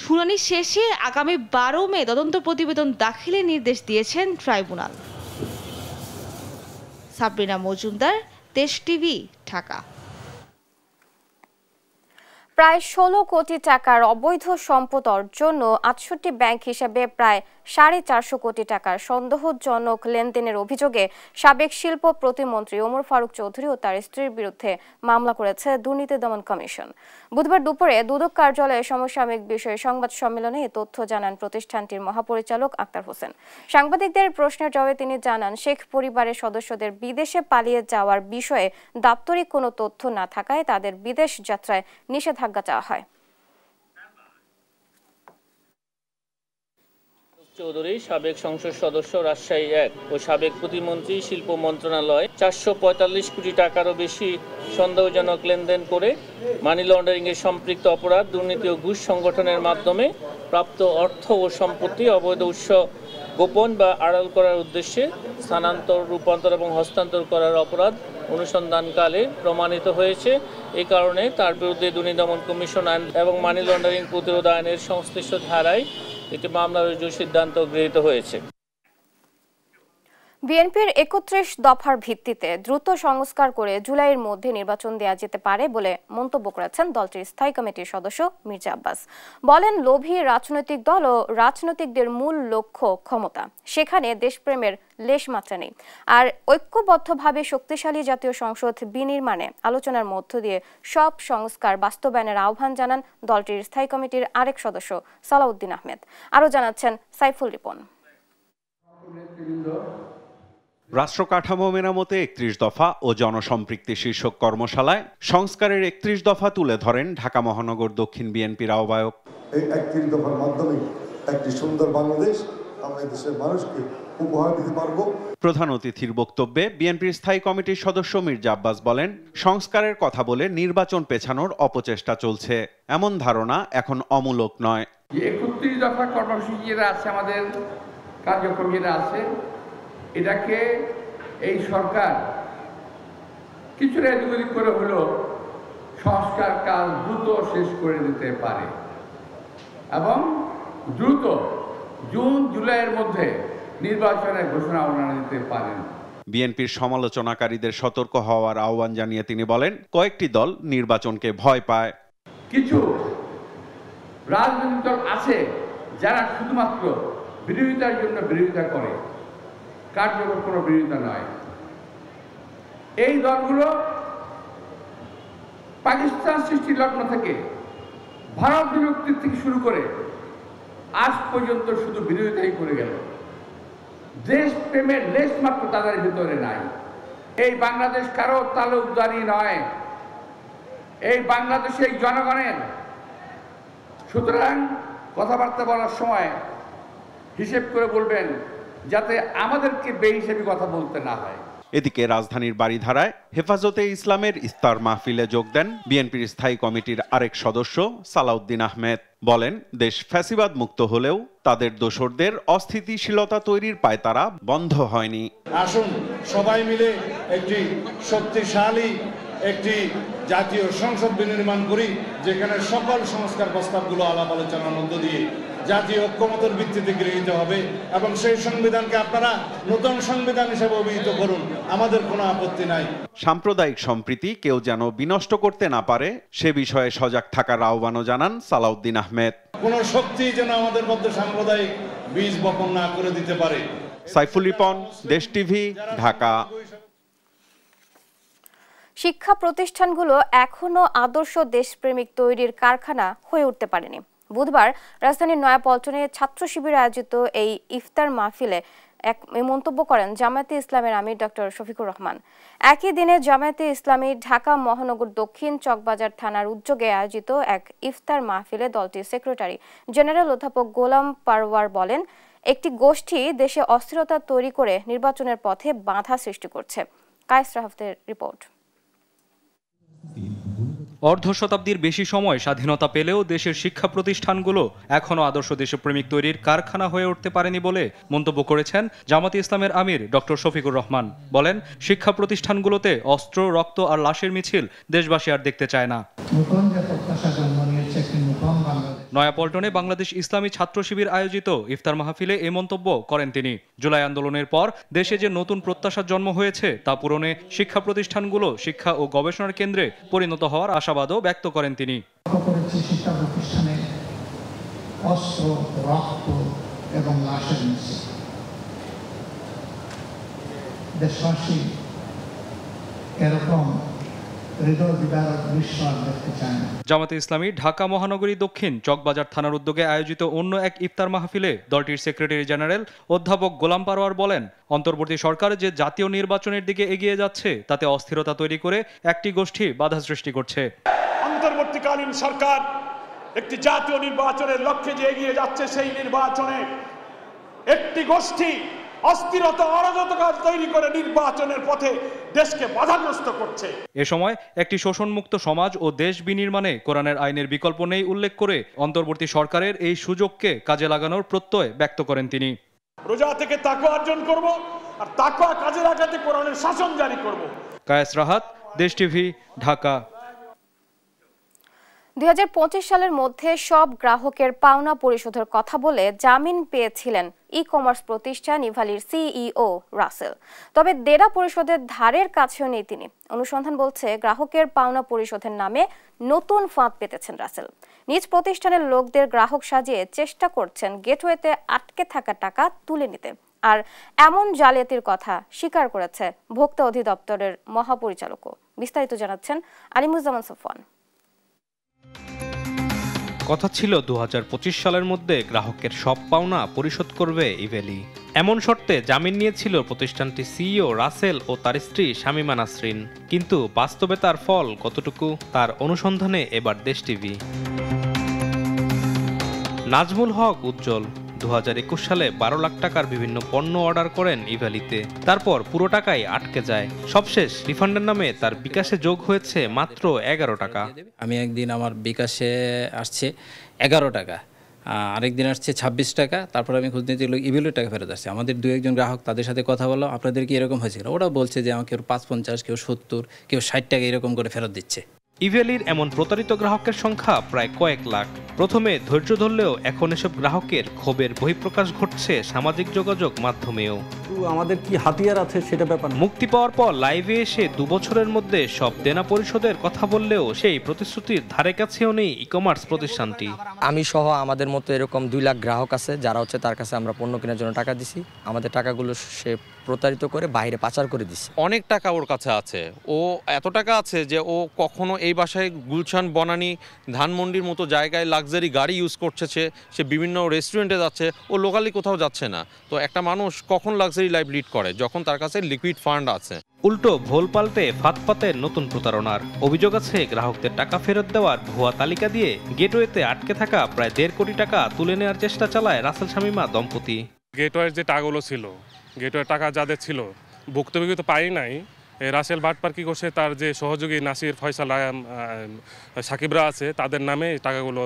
শুনানি শেষে আগামী 12 মে তদন্ত প্রতিবেদন দাখিলের নির্দেশ দিয়েছেন ট্রাইব্যুনাল। সাবরিনা মজুমদার, দেশ টিভি, ঢাকা। প্রায় 16 কোটি টাকার অবৈধ সম্পদ অর্জন ও 68 ব্যাংক হিসাবে প্রায় 450 কোটি টাকার সন্দেহজনক লেনদেনের অভিযোগে সাবেক শিল্প প্রতিমন্ত্রী ওমর ফারুক চৌধুরী ও তার স্ত্রীর বিরুদ্ধে মামলা করেছে দুর্নীতি দমন কমিশন। বুধবার দুপুরে দুদক কার্যালয়ে সমসাময়িক বিষয়ে সংবাদ সম্মেলনে এ তথ্য জানান প্রতিষ্ঠানটির মহাপরিচালক আক্তার হোসেন। সাংবাদিকদের প্রশ্নের জবাবে তিনি জানান, শেখ পরিবারের সদস্যদের বিদেশে পালিয়ে যাওয়ার বিষয়ে দাপ্তরিক কোনো তথ্য না থাকায় তাদের বিদেশ যাত্রায় নিষেধাজ্ঞা চাওয়া হয়। চৌধুরী, সাবেক সংসদ সদস্য রাজশাহী 1 ও সাবেক প্রতিমন্ত্রী শিল্প মন্ত্রণালয় 445 কোটি টাকারও বেশি সন্দেহজনক লেনদেন করে মানি লন্ডারিং এর সম্পৃক্ত অপরাধ, দুর্নীতি ও ঘুষ সংগঠনের মাধ্যমে প্রাপ্ত অর্থ ও সম্পত্তি অবৈধ উৎস গোপন বা আড়াল করার উদ্দেশ্যে স্থানান্তর, রূপান্তর এবং হস্তান্তর করার অপরাধ অনুসন্ধানকালে প্রমাণিত হয়েছে। এই কারণে তার বিরুদ্ধে দুর্নীতি দমন কমিশন আইন এবং মানি লন্ডারিং প্রতিরোধ আইনের সংশ্লিষ্ট ধারায় একটি মামলা রুজুর সিদ্ধান্ত গৃহীত হয়েছে। বিএনপির 31 দফার ভিত্তিতে দ্রুত সংস্কার করে জুলাইয়ের মধ্যে নির্বাচন দেওয়া যেতে পারে বলে মন্তব্য করেছেন দলটির স্থায়ী কমিটির সদস্য মির্জা আব্বাস। বলেন, লোভী রাজনৈতিক দল ও রাজনৈতিকদের মূল লক্ষ্য ক্ষমতা, সেখানে দেশপ্রেমের লেশমাত্রা নেই। আর ঐক্যবদ্ধভাবে শক্তিশালী জাতীয় সংসদ বিনির্মাণে আলোচনার মধ্য দিয়ে সব সংস্কার বাস্তবায়নের আহ্বান জানান দলটির স্থায়ী কমিটির আরেক সদস্য সালাউদ্দিন আহমেদ। আরও জানাচ্ছেন সাইফুল রিপন। রাষ্ট্র কাঠামো মেরামতে 31 দফা ও জনসম্পৃক্তি শীর্ষক কর্মশালায় সংস্কারের 31 দফা তুলে ধরেন ঢাকা মহানগর দক্ষিণ বিএনপির আহ্বায়ক। এই 31 দফার মাধ্যমে একটি সুন্দর বাংলাদেশ আমরা দেশের মানুষকে উপহার দিতে পারব। প্রধান অতিথির বক্তব্যে বিএনপির স্থায়ী কমিটির সদস্য মির্জা আব্বাস বলেন, সংস্কারের কথা বলে নির্বাচন পেছানোর অপচেষ্টা চলছে, এমন ধারণা এখন অমূলক নয়। 31 দফা কর্মসূচি যেটা আছে, আমাদের কার্যক্রম যেটা আছে, এটাকে এই সরকার কিছুটা এদিক ওদিক করে হলেও সংস্কার কাজ দ্রুত শেষ করে দিতে পারে এবং দ্রুত জুন জুলাইয়ের মধ্যে নির্বাচনের ঘোষণা দিতে পারেন। বিএনপির সমালোচনাকারীদের সতর্ক হওয়ার আহ্বান জানিয়ে তিনি বলেন, কয়েকটি দল নির্বাচনকে ভয় পায়। কিছু রাজনৈতিক দল আছে যারা শুধুমাত্র বিরোধিতার জন্য বিরোধিতা করে, কার্যকর কোনো বিরোধিতা নয়। এই দলগুলো পাকিস্তান সৃষ্টি লগ্ন থেকে ভারত বিভক্তির থেকে শুরু করে আজ পর্যন্ত শুধু বিরোধিতাই করে গেল। দেশ প্রেমের লেশ মাত্র তাদের ভিতরে নাই। এই বাংলাদেশ কারো তালুকদারি নয়, এই বাংলাদেশে এই জনগণের। সুতরাং কথাবার্তা বলার সময় হিসেব করে বলবেন, যাতে আমাদেরকে বেহিসেবি কথা বলতে না হয়। এদিকে রাজধানীর বারিধারায় হেফাজতে ইসলামের ইফতার মাহফিলে যোগ দেন বিএনপির স্থায়ী কমিটির আরেক সদস্য সালাউদ্দিন আহমেদ। বলেন, দেশ ফ্যাসিবাদ মুক্ত হলেও তাদের দোসরদের অস্থিতিশীলতা তৈরির পায়তারা বন্ধ হয়নি। আসুন সবাই মিলে একটি শক্তিশালী একটি জাতীয় সংসদ বিনির্মাণ করি, যেখানে সকল সংস্কার প্রস্তাবগুলো আলাপ আলোচনার মধ্য দিয়ে জাতীয় ঐক্যমতের ভিত্তিতে গৃহীত হবে এবং সেই সংবিধানকে আপনারা নতুন সংবিধান হিসেবে অভিহিত করুন, আমাদের কোনো আপত্তি নাই। সাম্প্রদায়িক সম্প্রীতি কেউ যেন বিনষ্ট করতে না পারে সে বিষয়ে সজাগ থাকার আহ্বানও জানান সালাউদ্দিন আহমেদ। কোন শক্তি যেন আমাদের মধ্যে সাম্প্রদায়িক বীজ বপন না করে দিতে পারে সাইফুল রিপন, দেশ টিভি, ঢাকা। শিক্ষা প্রতিষ্ঠানগুলো এখনো আদর্শ দেশপ্রেমিক তৈরির কারখানা হয়ে উঠতে পারেনি। বুধবার রাজধানীর নয়াপল্টনে ছাত্র শিবিরে আয়োজিত এই ইফতার মাহফিলে এক মন্তব্য করেন জামায়াতে ইসলামের আমির ডক্টর শফিকুর রহমান। একই দিনে জামায়াতে ইসলামী ঢাকা মহানগর দক্ষিণ চকবাজার থানার উদ্যোগে আয়োজিত এক ইফতার মাহফিলে দলটির সেক্রেটারি জেনারেল অধ্যাপক গোলাম পারওয়ার বলেন, একটি গোষ্ঠী দেশে অস্থিরতা তৈরি করে নির্বাচনের পথে বাধা সৃষ্টি করছে। কায়েস রাহাফতের রিপোর্ট। অর্ধ শতাব্দীর বেশি সময় স্বাধীনতা পেলেও দেশের শিক্ষা প্রতিষ্ঠানগুলো এখনো আদর্শ দেশপ্রেমিক তৈরির কারখানা হয়ে উঠতে পারেনি বলে মন্তব্য করেছেন জামায়াতে ইসলামের আমির ডক্টর শফিকুর রহমান। বলেন, শিক্ষা প্রতিষ্ঠানগুলোতে অস্ত্র, রক্ত আর লাশের মিছিল দেশবাসী আর দেখতে চায় না। নয়াপল্টনে বাংলাদেশ ইসলামী ছাত্র শিবির আয়োজিত ইফতার মাহফিলে এই মন্তব্য করেন তিনি। জুলাই আন্দোলনের পর দেশে যে নতুন প্রত্যাশার জন্ম হয়েছে তা পূরণে শিক্ষা প্রতিষ্ঠানগুলো শিক্ষা ও গবেষণার কেন্দ্রে পরিণত হওয়ার আশাবাদও ব্যক্ত করেন তিনি। শিক্ষা প্রতিষ্ঠানে অস্ত্র, রক্ত এবং লাশের মিছিল দেশবাসী এরকম জামায়াতে ইসলামী ঢাকা মহানগরী দক্ষিণ চকবাজার থানার উদ্যোগে আয়োজিত অন্য এক ইফতার মাহফিলে দলটির সেক্রেটারি জেনারেল অধ্যাপক গোলাম পারওয়ার বলেন, অন্তর্বর্তী সরকার যে জাতীয় নির্বাচনের দিকে এগিয়ে যাচ্ছে তাতে অস্থিরতা তৈরি করে একটি গোষ্ঠী বাধা সৃষ্টি করছে। অন্তর্বর্তীকালীন সরকার একটি জাতীয় নির্বাচনের লক্ষ্যে যে এগিয়ে যাচ্ছে, সেই নির্বাচনে একটি গোষ্ঠী অস্থিরতা, অরাজকতা তৈরি করে নির্বাচনের পথে দেশকে বাধাগ্রস্ত করছে। এ সময় একটি শোষণমুক্ত সমাজ ও দেশ বিনির্মাণে কোরআনের আইনের বিকল্প নেই উল্লেখ করে অন্তর্বর্তী সরকারের এই সুযোগকে কাজে লাগানোর প্রত্যয় ব্যক্ত করেন তিনি। রোজা থেকে তাকওয়া অর্জন করব আর তাকওয়া কাজে লাগাতে কোরআনের শাসন জারি করব। কায়েস রাহাত, দেশ টিভি, ঢাকা। 2025 সালের মধ্যে সব গ্রাহকের পাওনা পরিশোধের কথা বলে জামিন পেয়েছিলেন ই-কমার্স প্রতিষ্ঠান ইভালির সিইও রাসেল। তবে দেনা পরিশোধের ধারের কাছেও নেই তিনি। অনুসন্ধান বলছে, গ্রাহকের পাওনা পরিশোধের নামে নতুন ফাঁদ পেতেছেন রাসেল। নিজ প্রতিষ্ঠানের লোকদের গ্রাহক সাজিয়ে চেষ্টা করছেন গেটওয়েতে আটকে থাকা টাকা তুলে নিতে। আর এমন জালিয়াতির কথা স্বীকার করেছে ভোক্তা অধিদপ্তরের মহাপরিচালকও। বিস্তারিত জানাচ্ছেন আলিমুজ্জামান সফওয়ান। কথা ছিল 2025 সালের মধ্যে গ্রাহকের সব পাওনা পরিশোধ করবে ইভেলি। এমন শর্তে জামিন নিয়েছিল প্রতিষ্ঠানটির সিইও রাসেল ও তার স্ত্রী শামিমা নাসরিন। কিন্তু বাস্তবে তার ফল কতটুকু, তার অনুসন্ধানে এবার দেশ টিভি। নাজমুল হক উজ্জ্বল 2021 সালে 12 লাখ টাকার বিভিন্ন পণ্য অর্ডার করেন ইভ্যালিতে। তারপর পুরো টাকাই আটকে যায়। সবশেষ রিফান্ডের নামে তার বিকাশে যোগ হয়েছে মাত্র 11 টাকা। আমি একদিন আমার বিকাশে আসছে 11 টাকা, আরেকদিন আসছে 26 টাকা। তারপর আমি খুঁজ নিতে গেলে ইভ্যালির টাকা ফেরত আসছে। আমাদের দু একজন গ্রাহক, তাদের সাথে কথা বললাম, আপনাদের কি এরকম হয়েছিল? ওরা বলছে যে আমাকে 550, কেউ 70, কেউ 60 টাকা এরকম করে ফেরত দিচ্ছে। ইভ্যালির এমন প্রতারিত গ্রাহকের সংখ্যা প্রায় কয়েক লাখ। প্রথমে ধৈর্য ধরলেও এখন এসব গ্রাহকের ক্ষোভের বহিঃপ্রকাশ ঘটছে সামাজিক যোগাযোগ মাধ্যমেও। আমাদের কি হাতিয়ার আছে সেটা ব্যাপার। মুক্তি পাওয়ার পর লাইভে এসে 2 বছরের মধ্যে সব দেনা পরিশোধের কথা বললেও সেই প্রতিশ্রুতির ধারে কাছেও নেই ই-কমার্স প্রতিষ্ঠানটি। আমি সহ আমাদের মতো এরকম 2 লাখ গ্রাহক আছে যারা হচ্ছে তার কাছে আমরা পণ্য কেনার জন্য টাকা দিছি। আমাদের টাকাগুলো সে প্রতারিত করে বাইরে পাচার করে দিচ্ছে। অনেক টাকা ওর কাছে আছে। ও এত টাকা আছে যে ও কখনো এই বাসায় গুলশান, বনানী, ধানমন্ডির মতো জায়গায় লাক্সারি গাড়ি ইউজ করছে, সে বিভিন্ন রেস্টুরেন্টে যাচ্ছে, ও লোকালি কোথাও যাচ্ছে না। তো একটা মানুষ কখন লাক্সারি লাইফ লিড করে? যখন তার কাছে লিকুইড ফান্ড আছে। উল্টো ভোল পাল্টে ফাঁদপাতের নতুন প্রতারণার অভিযোগ আছে। গ্রাহকদের টাকা ফেরত দেওয়ার ভুয়া তালিকা দিয়ে গেটওয়েতে আটকে থাকা প্রায় 1.5 কোটি টাকা তুলে নেওয়ার চেষ্টা চালায় রাসেল শামিমা দম্পতি। গেটওয়ের যে টাকাগুলো ছিল, গেটওয়ের টাকা যাদের ছিল, ভুক্তভোগী তো পাই নাই। রাসেল বাটপার কি করছে, তার যে সহযোগী নাসির, ফয়সাল, সাকিবরা আছে, তাদের নামে টাকাগুলো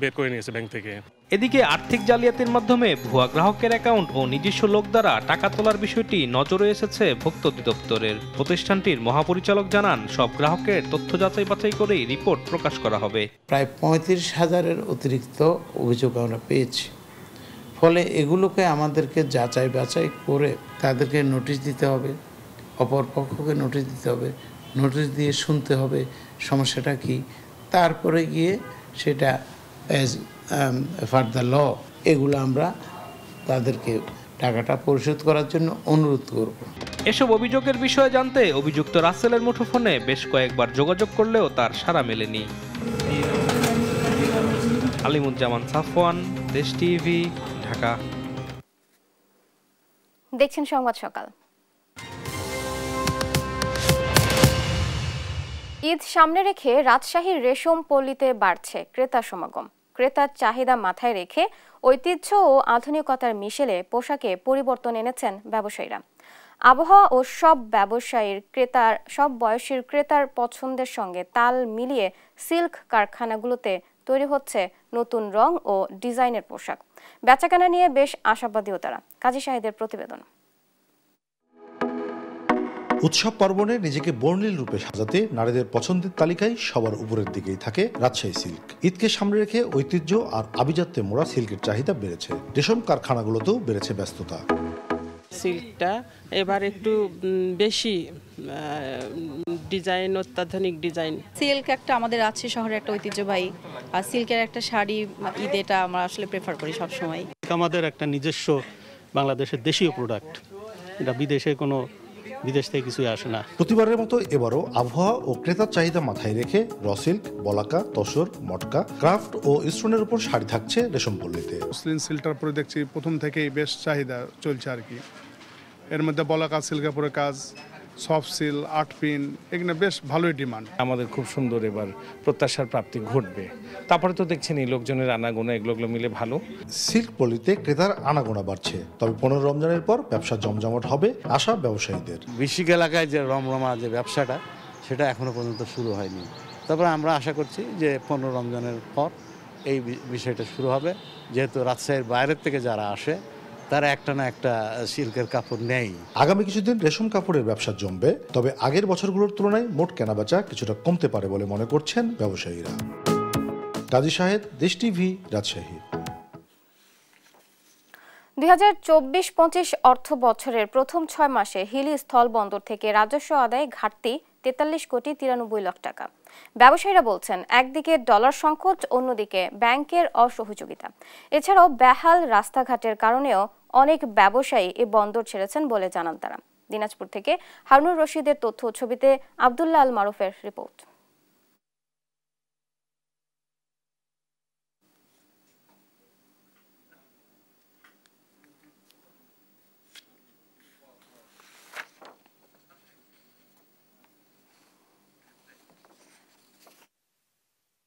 বের করে নিয়েছে ব্যাংক থেকে। এদিকে আর্থিক জালিয়াতির মাধ্যমে ভুয়া গ্রাহকের অ্যাকাউন্ট ও নিজস্ব লোক দ্বারা টাকা তোলার বিষয়টি নজরে এসেছে ভোক্তা অধিদপ্তরের। প্রতিষ্ঠানটির মহাপরিচালক জানান, সব গ্রাহকের তথ্য যাচাই বাছাই করেই রিপোর্ট প্রকাশ করা হবে। প্রায় 35,000-এর অতিরিক্ত অভিযোগ আমরা পেয়েছি। ফলে এগুলোকে আমাদেরকে যাচাই বাছাই করে তাদেরকে নোটিশ দিতে হবে, অপর পক্ষকে নোটিশ দিতে হবে, নোটিশ দিয়ে শুনতে হবে সমস্যাটা কি, তারপরে গিয়ে সেটা অ্যাজ ফার দ্য ল এগুলো আমরা তাদেরকে টাকাটা পরিশোধ করার জন্য অনুরোধ করব। এসব অভিযোগের বিষয়ে জানতে অভিযুক্ত রাসেলের মুঠোফোনে বেশ কয়েকবার যোগাযোগ করলেও তার সাড়া মেলেনি। আলিমুজ্জামান সাফওয়ান, দেশ টিভি, ঢাকা। দেখছেন সংবাদ সকাল। ঈদ সামনে রেখে রাজশাহীর রেশম পল্লীতে বাড়ছে ক্রেতা সমাগম। ক্রেতার চাহিদা মাথায় রেখে ঐতিহ্য ও আধুনিকতার মিশেলে পোশাকে পরিবর্তন এনেছেন ব্যবসায়ীরা। আবহাওয়া ও সব বয়সের ক্রেতার পছন্দের সঙ্গে তাল মিলিয়ে সিল্ক কারখানাগুলোতে তৈরি হচ্ছে নতুন রং ও ডিজাইনের পোশাক। বেচাকেনা নিয়ে বেশ আশাবাদীও তারা। কাজী শাহিদের প্রতিবেদন। উৎসব পার্বণে নিজেকে বর্ণিল রূপে সাজাতে নারীদের পছন্দের তালিকায় সবার উপরের দিকেই থাকে রাজশাহী সিল্ক। ঈদকে সামনে রেখে ঐতিহ্য আর আভিজাত্যে মোড়া সিল্কের চাহিদা বেড়েছে। রেশম কারখানাগুলোতেও বেড়েছে ব্যস্ততা। সিল্কটা এবার একটু বেশি ডিজাইন, অত্যাধুনিক ডিজাইন। সিল্ক একটা আমাদের রাজশাহী শহরের একটা ঐতিহ্যবাহী, আর সিল্কের একটা শাড়ি ঈদেটা আমরা আসলে প্রেফার করি সবসময়। আমাদের একটা নিজস্ব বাংলাদেশের দেশীয় প্রোডাক্ট, এটা বিদেশ থেকে কিছুই আসে না। প্রতিবারের মতো এবারও আবহাওয়া ও ক্রেতার চাহিদা মাথায় রেখে র সিল্ক, বলাকা, তসর, মটকা, ক্রাফট ও স্টোনের উপর শাড়ি থাকছে রেশম পল্লীতে। মসলিন সিল্কটার পরে দেখছি প্রথম থেকেই বেশ চাহিদা চলছে আর কি। এর মধ্যে বলাকা সিল্কের পরে কাজ, সফট সিল্ক, আর্ট পিন, এগুলো বেশ ভালোই ডিমান্ড। আমাদের খুব সুন্দর এবার প্রত্যাশার প্রাপ্তি ঘটবে। তারপরে তো দেখছেন এই লোকজনের আনাগোনা, এগুলো মিলে ভালো। সিল্ক পল্লীতে ক্রেতার আনাগোনা বাড়ছে, তবে 15 রমজানের পর ব্যবসা জমজমাট হবে আশা ব্যবসায়ীদের। বৃশ্চিক এলাকায় যে রমরমা যে ব্যবসাটা, সেটা এখনো পর্যন্ত শুরু হয়নি। তারপরে আমরা আশা করছি যে 15 রমজানের পর এই বিষয়টা শুরু হবে, যেহেতু রাজশাহীর বাইরের থেকে যারা আসে তারা একটা না একটা সিল্কের কাপড় নেই। আগামী কিছুদিন রেশম কাপড়ের ব্যবসা জমবে, তবে আগের বছরগুলোর তুলনায় মোট কেনাবেচা কিছুটা কমতে পারে বলে মনে করছেন ব্যবসায়ীরা। কাজী শাহেদ, দেশ টিভি, রাজশাহী। 2024-25 অর্থ বছরের প্রথম 6 মাসে হিলি স্থলবন্দর থেকে রাজস্ব আদায় ঘাটতি 43,93,00,000 টাকা। ব্যবসায়ীরা বলছেন, একদিকে ডলার সংকট, অন্যদিকে ব্যাংকের অসহযোগিতা। এছাড়াও বেহাল রাস্তাঘাটের কারণেও অনেক ব্যবসায়ী এই বন্দর ছেড়েছেন বলে জানান তারা। দিনাজপুর থেকে হারুনুর রশিদের তথ্য ছবিতে আব্দুল্লাহ আল মারুফের রিপোর্ট।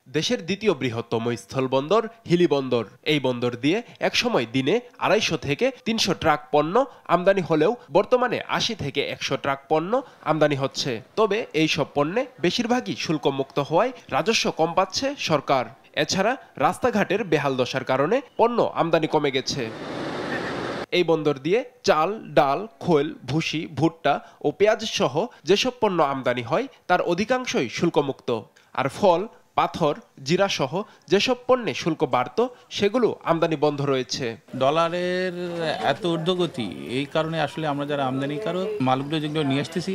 দেশের দ্বিতীয় বৃহত্তম স্থলবন্দর হিলি বন্দর। এই বন্দর দিয়ে একসময় দিনে 250 থেকে 300 ট্রাক পণ্য আমদানি হলেও বর্তমানে 80 থেকে 100 ট্রাক পণ্য আমদানি হচ্ছে। তবে এই সব পণ্যে বেশিরভাগই শুল্কমুক্ত হওয়ায় রাজস্ব কম পাচ্ছে সরকার। এছাড়া রাস্তাঘাটের বেহাল দশার কারণে পণ্য আমদানি কমে গেছে। এই বন্দর দিয়ে চাল, ডাল, খোল, ভুসি, ভুট্টা ও পেঁয়াজ সহ যেসব পণ্য আমদানি হয় তার অধিকাংশই শুল্কমুক্ত। আর ফল, পাথর, জিরা সহ যেসব পণ্যে শুল্ক বাড়ত সেগুলো আমদানি বন্ধ রয়েছে। ডলারের এত ঊর্ধ্বগতি, এই কারণে আসলে আমরা যারা আমদানিকারক মালগুলো যেগুলো নিয়ে আসতেছি,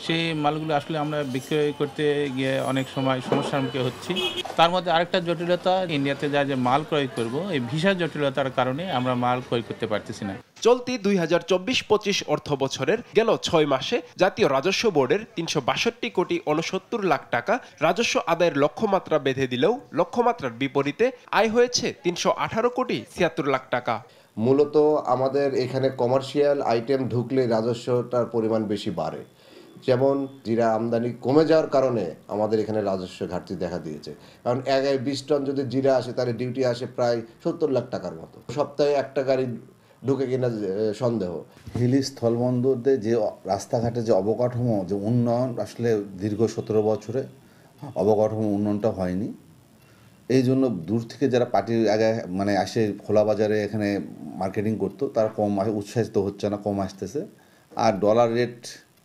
সেই মালগুলো আসলে আমরা বিক্রয় করতে গিয়ে অনেক সময় সমস্যার মুখে হচ্ছি। তার মধ্যে আরেকটা জটিলতা, ইন্ডিয়াতে যা যে মাল ক্রয় করব, এই ভিসা জটিলতার কারণে আমরা মাল ক্রয় করতে পারতেছি না। চলতি 2024-25 অর্থ বছরের গেল 6 মাসে জাতীয় রাজস্ব বোর্ডের 362,69,00,000 টাকা রাজস্ব আদায়ের লক্ষ্যমাত্রা বেঁধে দিলেও লক্ষ্যমাত্রার বিপরীতে আয় হয়েছে 318,76,00,000 টাকা। মূলত আমাদের এখানে কমার্শিয়াল আইটেম ঢুকলে রাজস্বটার পরিমাণ বেশি বাড়ে। যেমন জিরা আমদানি কমে যাওয়ার কারণে আমাদের এখানে রাজস্ব ঘাটতি দেখা দিয়েছে। কারণ 20 টন যদি জিরা আসে তাহলে ডিউটি আসে প্রায় 70 লাখ টাকার মতো। সপ্তাহে একটা গাড়ি ঢুকে কিনা সন্দেহ। হিলি স্থলবন্দরে যে রাস্তাঘাটে যে অবকাঠামো, যে উন্নয়ন, আসলে দীর্ঘ 17 বছরে অবকাঠামো উন্নয়নটা হয়নি। এই জন্য দূর থেকে যারা পার্টির আগে আসে খোলা বাজারে এখানে মার্কেটিং করতো, তারা কম উৎসাহিত হচ্ছে না, কম আসতেছে। আর ডলার রেট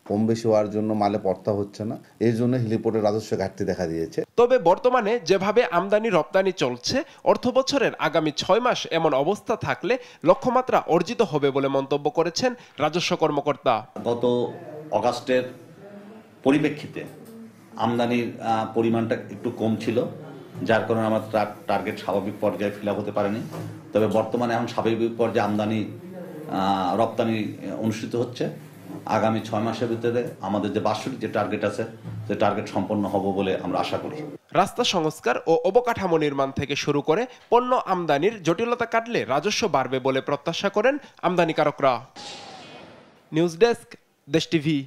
কম বেশি হওয়ার জন্য মালে পড়তা হচ্ছে না, এই জন্য হেলিপোর্টের রাজস্ব ঘাটতি দেখা দিয়েছে। তবে বর্তমানে যেভাবে আমদানি রপ্তানি চলছে, অর্থ বছরের আগামী 6 মাস এমন অবস্থা থাকলে লক্ষ্যমাত্রা অর্জিত হবে বলে মন্তব্য করেছেন রাজস্ব কর্মকর্তা। গত অগাস্টের পরিপ্রেক্ষিতে আমদানির পরিমাণটা একটু কম ছিল, যার কারণে আমার টার্গেট স্বাভাবিক পর্যায়ে ফিল আপ হতে পারেনি। তবে বর্তমানে এখন স্বাভাবিক পর্যায়ে আমদানি রপ্তানি অনুষ্ঠিত হচ্ছে। আগামী 6 মাসের ভিতরে আমাদের যে বার্ষিক যে টার্গেট আছে যে টার্গেট সম্পন্ন হবে বলে আমরা আশা করি। রাস্তা সংস্কার ও অবকাঠামো নির্মাণ থেকে শুরু করে পণ্য আমদানির জটিলতা কাটলে রাজস্ব বাড়বে বলে প্রত্যাশা করেন আমদানিকারকরা। নিউজ ডেস্ক, দেশ টিভি।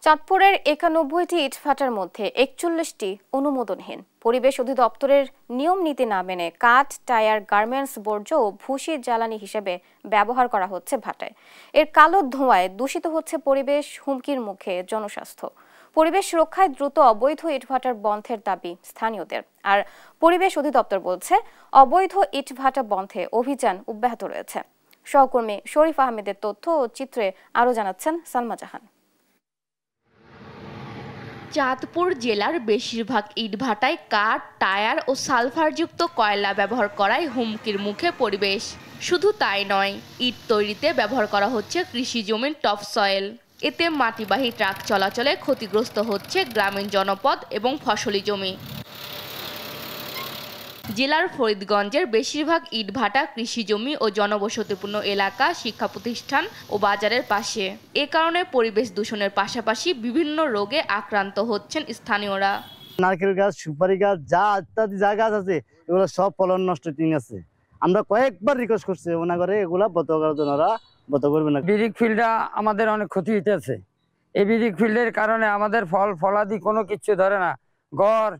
চাঁদপুরের 91টি ইটভাটার মধ্যে 41টি অনুমোদনহীন। পরিবেশ অধিদপ্তরের নিয়ম নীতি না মেনে কাঠ, টায়ার, গার্মেন্টস বর্জ্য ও ভুসি জ্বালানি হিসেবে ব্যবহার করা হচ্ছে ভাটায়। এর কালো ধোঁয়ায় দূষিত হচ্ছে পরিবেশ, হুমকির মুখে জনস্বাস্থ্য। পরিবেশ রক্ষায় দ্রুত অবৈধ ইটভাটার বন্ধের দাবি স্থানীয়দের। আর পরিবেশ অধিদপ্তর বলছে অবৈধ ইটভাটা বন্ধে অভিযান অব্যাহত রয়েছে। সহকর্মী শরীফ আহমেদের তথ্য ও চিত্রে আরও জানাচ্ছেন সালমা জাহান। চাঁদপুর জেলার বেশিরভাগ ইটভাটায় কাঠ, টায়ার ও সালফারযুক্ত কয়লা ব্যবহার করায় হুমকির মুখে পরিবেশ। শুধু তাই নয়, ইট তৈরিতে ব্যবহার করা হচ্ছে কৃষি জমির টপ সয়েল। এতে মাটিবাহী ট্রাক চলাচলে ক্ষতিগ্রস্ত হচ্ছে গ্রামীণ জনপদ এবং ফসলি জমি। জেলার ফরিদগঞ্জের বেশিরভাগ ইটভাটা কৃষি জমি ও জনবসতিপূর্ণ এলাকা, শিক্ষা প্রতিষ্ঠান ও বাজারের পাশে। এ কারণে পরিবেশ দূষণের পাশাপাশি বিভিন্ন রোগে আক্রান্ত হচ্ছেন স্থানীয়রা। নারকেল গাছ, সুপারি গাছ, যা ইত্যাদি যা গাছ আছে এগুলো সব ফলন নষ্ট আছে। আমরা কয়েকবার রিকোয়েস্ট করছি ওনা করে এগুলা বন্ধ করার জন্য, বন্ধ করবে না। বিরিক ফিল্ডটা আমাদের অনেক ক্ষতি হইতেছে। এই বিরিক ফিল্ডের কারণে আমাদের ফলাদি কোনো কিছু ধরে না, ঘর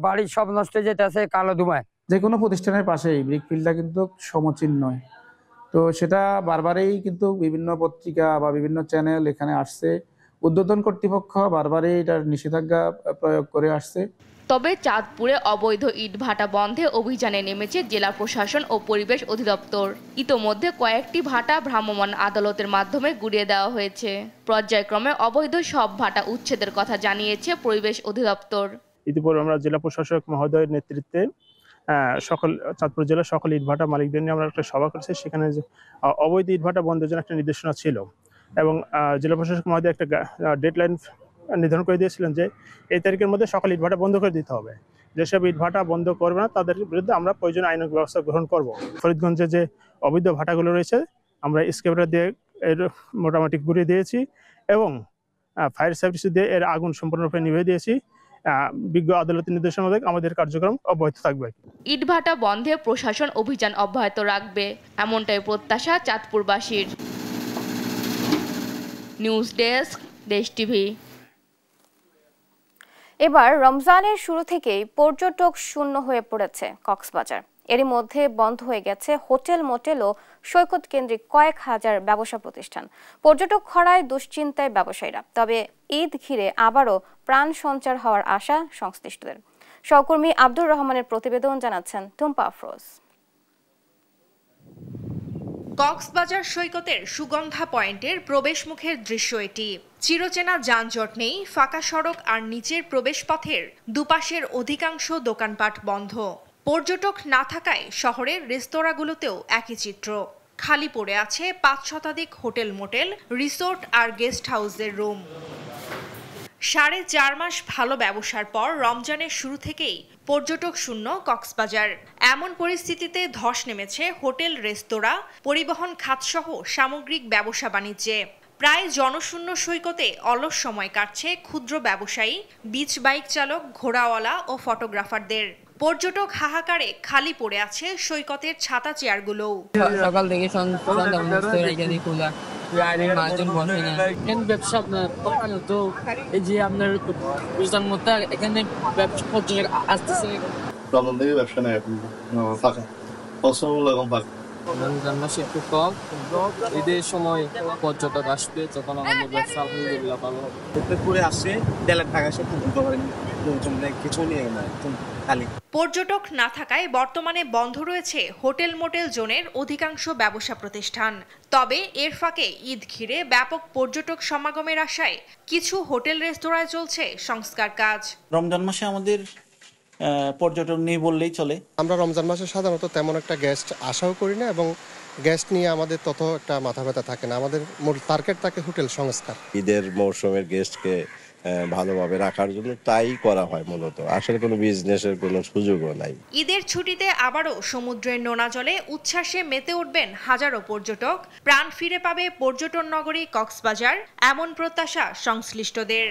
বাড়ি সব নষ্ট হয়ে যেতেছে কালো ধুমায়। যে কোনো প্রতিষ্ঠানের পাশে এই ব্রিক ফিল্ডটা কিন্তু সমচিহ্ন নয়, তো সেটা বারবারই কিন্তু বিভিন্ন পত্রিকা বা বিভিন্ন চ্যানেল এখানে আসছে। উদ্বোধন কর্তৃপক্ষ বারবারই এটার নিষেধাজ্ঞা প্রয়োগ করে আসছে। তবে চাঁদপুরে অবৈধ ইটভাটা বন্ধে অভিযানে নেমেছে জেলা প্রশাসন ও পরিবেশ অধিদপ্তর। ইতোমধ্যে কয়েকটি ভাটা ভ্রাম্যমাণ আদালতের মাধ্যমে গুড়িয়ে দেওয়া হয়েছে। পর্যায়ক্রমে অবৈধ সব ভাটা উচ্ছেদের কথা জানিয়েছে পরিবেশ অধিদপ্তর। ইতিপূর্বে আমরা জেলা প্রশাসক মহোদয়ের নেতৃত্বে সকল চাঁদপুর জেলার সকল ইটভাটা মালিকদের নিয়ে আমরা একটা সভা করেছি। সেখানে অবৈধ ইটভাটা বন্ধের জন্য একটা নির্দেশনা ছিল এবং জেলা প্রশাসক মহোদয় একটা ডেডলাইন নির্ধারণ করে দিয়েছিলেন যে এই তারিখের মধ্যে সকল ইটভাটা বন্ধ করে দিতে হবে। যেসব ইটভাটা বন্ধ করবে না তাদের বিরুদ্ধে আমরা প্রয়োজনীয় আইনানুগ ব্যবস্থা গ্রহণ করব। ফরিদগঞ্জে যে অবৈধ ভাটাগুলো রয়েছে আমরা এক্সকেভেটর দিয়ে এর মোটামুটি ঘুরিয়ে দিয়েছি এবং ফায়ার সার্ভিস দিয়ে এর আগুন সম্পূর্ণরূপে নিভিয়ে দিয়েছি। বিজ্ঞ আদালতের নির্দেশনা মোতাবেক আমাদের কার্যক্রম অব্যাহত থাকবে। ইটভাটা বন্ধে প্রশাসন অভিযান অব্যাহত রাখবে, এমনটাই প্রত্যাশা চাঁদপুরবাসীর। নিউজ ডেস্ক, দেশ টিভি। এবার রমজানের শুরু থেকেই পর্যটক শূন্য হয়ে পড়েছে কক্সবাজার। এরই মধ্যে বন্ধ হয়ে গেছে হোটেল, মোটেল ও সৈকত কেন্দ্রিক কয়েক হাজার ব্যবসা প্রতিষ্ঠান। পর্যটক খরায় দুশ্চিন্তায় ব্যবসায়ীরা। তবে ঈদ ঘিরে আবারও প্রাণ সঞ্চার হওয়ার আশা সংশ্লিষ্টদের। সহকর্মী আব্দুর রহমানের প্রতিবেদন জানাচ্ছেন টুম্পা আফরোজ। কক্সবাজার সৈকতের সুগন্ধা পয়েন্টের প্রবেশ মুখের দৃশ্য এটি। চিরচেনা যানজট নেই, ফাঁকা সড়ক আর নিচের প্রবেশপথের দুপাশের অধিকাংশ দোকানপাট বন্ধ। পর্যটক না থাকায় শহরের রেস্তোরাঁগুলোতেও একই চিত্র। খালি পড়ে আছে ৫ শতাধিক হোটেল, মোটেল, রিসোর্ট আর গেস্ট হাউসের রুম। 4.5 মাস ভালো ব্যবসার পর রমজানের শুরু থেকেই পর্যটক শূন্য কক্সবাজার। এমন পরিস্থিতিতে ধস নেমেছে হোটেল, রেস্তোরাঁ, পরিবহন খাতসহ সামগ্রিক ব্যবসা বাণিজ্যে। প্রায় জনশূন্য সৈকতে অলস সময় কাটছে ক্ষুদ্র ব্যবসায়ী, বিচ বাইক চালক, ঘোড়াওয়ালা ও ফটোগ্রাফারদের। পর্যটক হাহাকারে খালি পড়ে আছে সৈকতের ছাতা চেয়ারগুলোও। সকাল থেকে ব্যবসা আপনার তো এই যে আপনার বুঝলাম মতো এখানে ব্যবসা পর্যটক আসতেছে। রমজান থেকে ব্যবসা নেই এখন, ফাঁকা ফাঁকা। রমজান মাসে একটু কম, ঈদের সময় পর্যটক আসবে তখন আমাদের ব্যবসা আলহামদুলিল্লাহ ভালো হবে। করে আসে ডেলার টাকা সে তুলতে পারেনি, কিছু নিয়ে না খালি। পর্যটক না থাকায় বর্তমানে বন্ধ রয়েছে হোটেল, মোটেল জোনের অধিকাংশ ব্যবসা প্রতিষ্ঠান। তবে এর ফাঁকে ঈদ ঘিরে ব্যাপক পর্যটক সমাগমের আশায় কিছু হোটেল, রেস্তোরাঁয় চলছে সংস্কার কাজ। রমজান মাসে আমাদের পর্যটক নেই বললেই চলে। আমরা রমজান মাসে সাধারণত তেমন একটা গেস্ট আশাও করি না এবং গেস্ট নিয়ে আমাদের তত একটা মাথা ব্যথা থাকে না। আমাদের মূল টার্গেট থাকে হোটেল সংস্কার। ঈদের মৌসুমের গেস্টকে ভালোভাবে রাখার জন্য তাই করা হয় মূলত। আসলে কোনো বিজনেসের কোনো সুযোগও নাই। ঈদের ছুটিতে আবারও সমুদ্রের নোনা জলে উচ্ছ্বাসে মেতে উঠবেন হাজারো পর্যটক, প্রাণ ফিরে পাবে পর্যটন নগরী কক্সবাজার, এমন প্রত্যাশা সংশ্লিষ্টদের।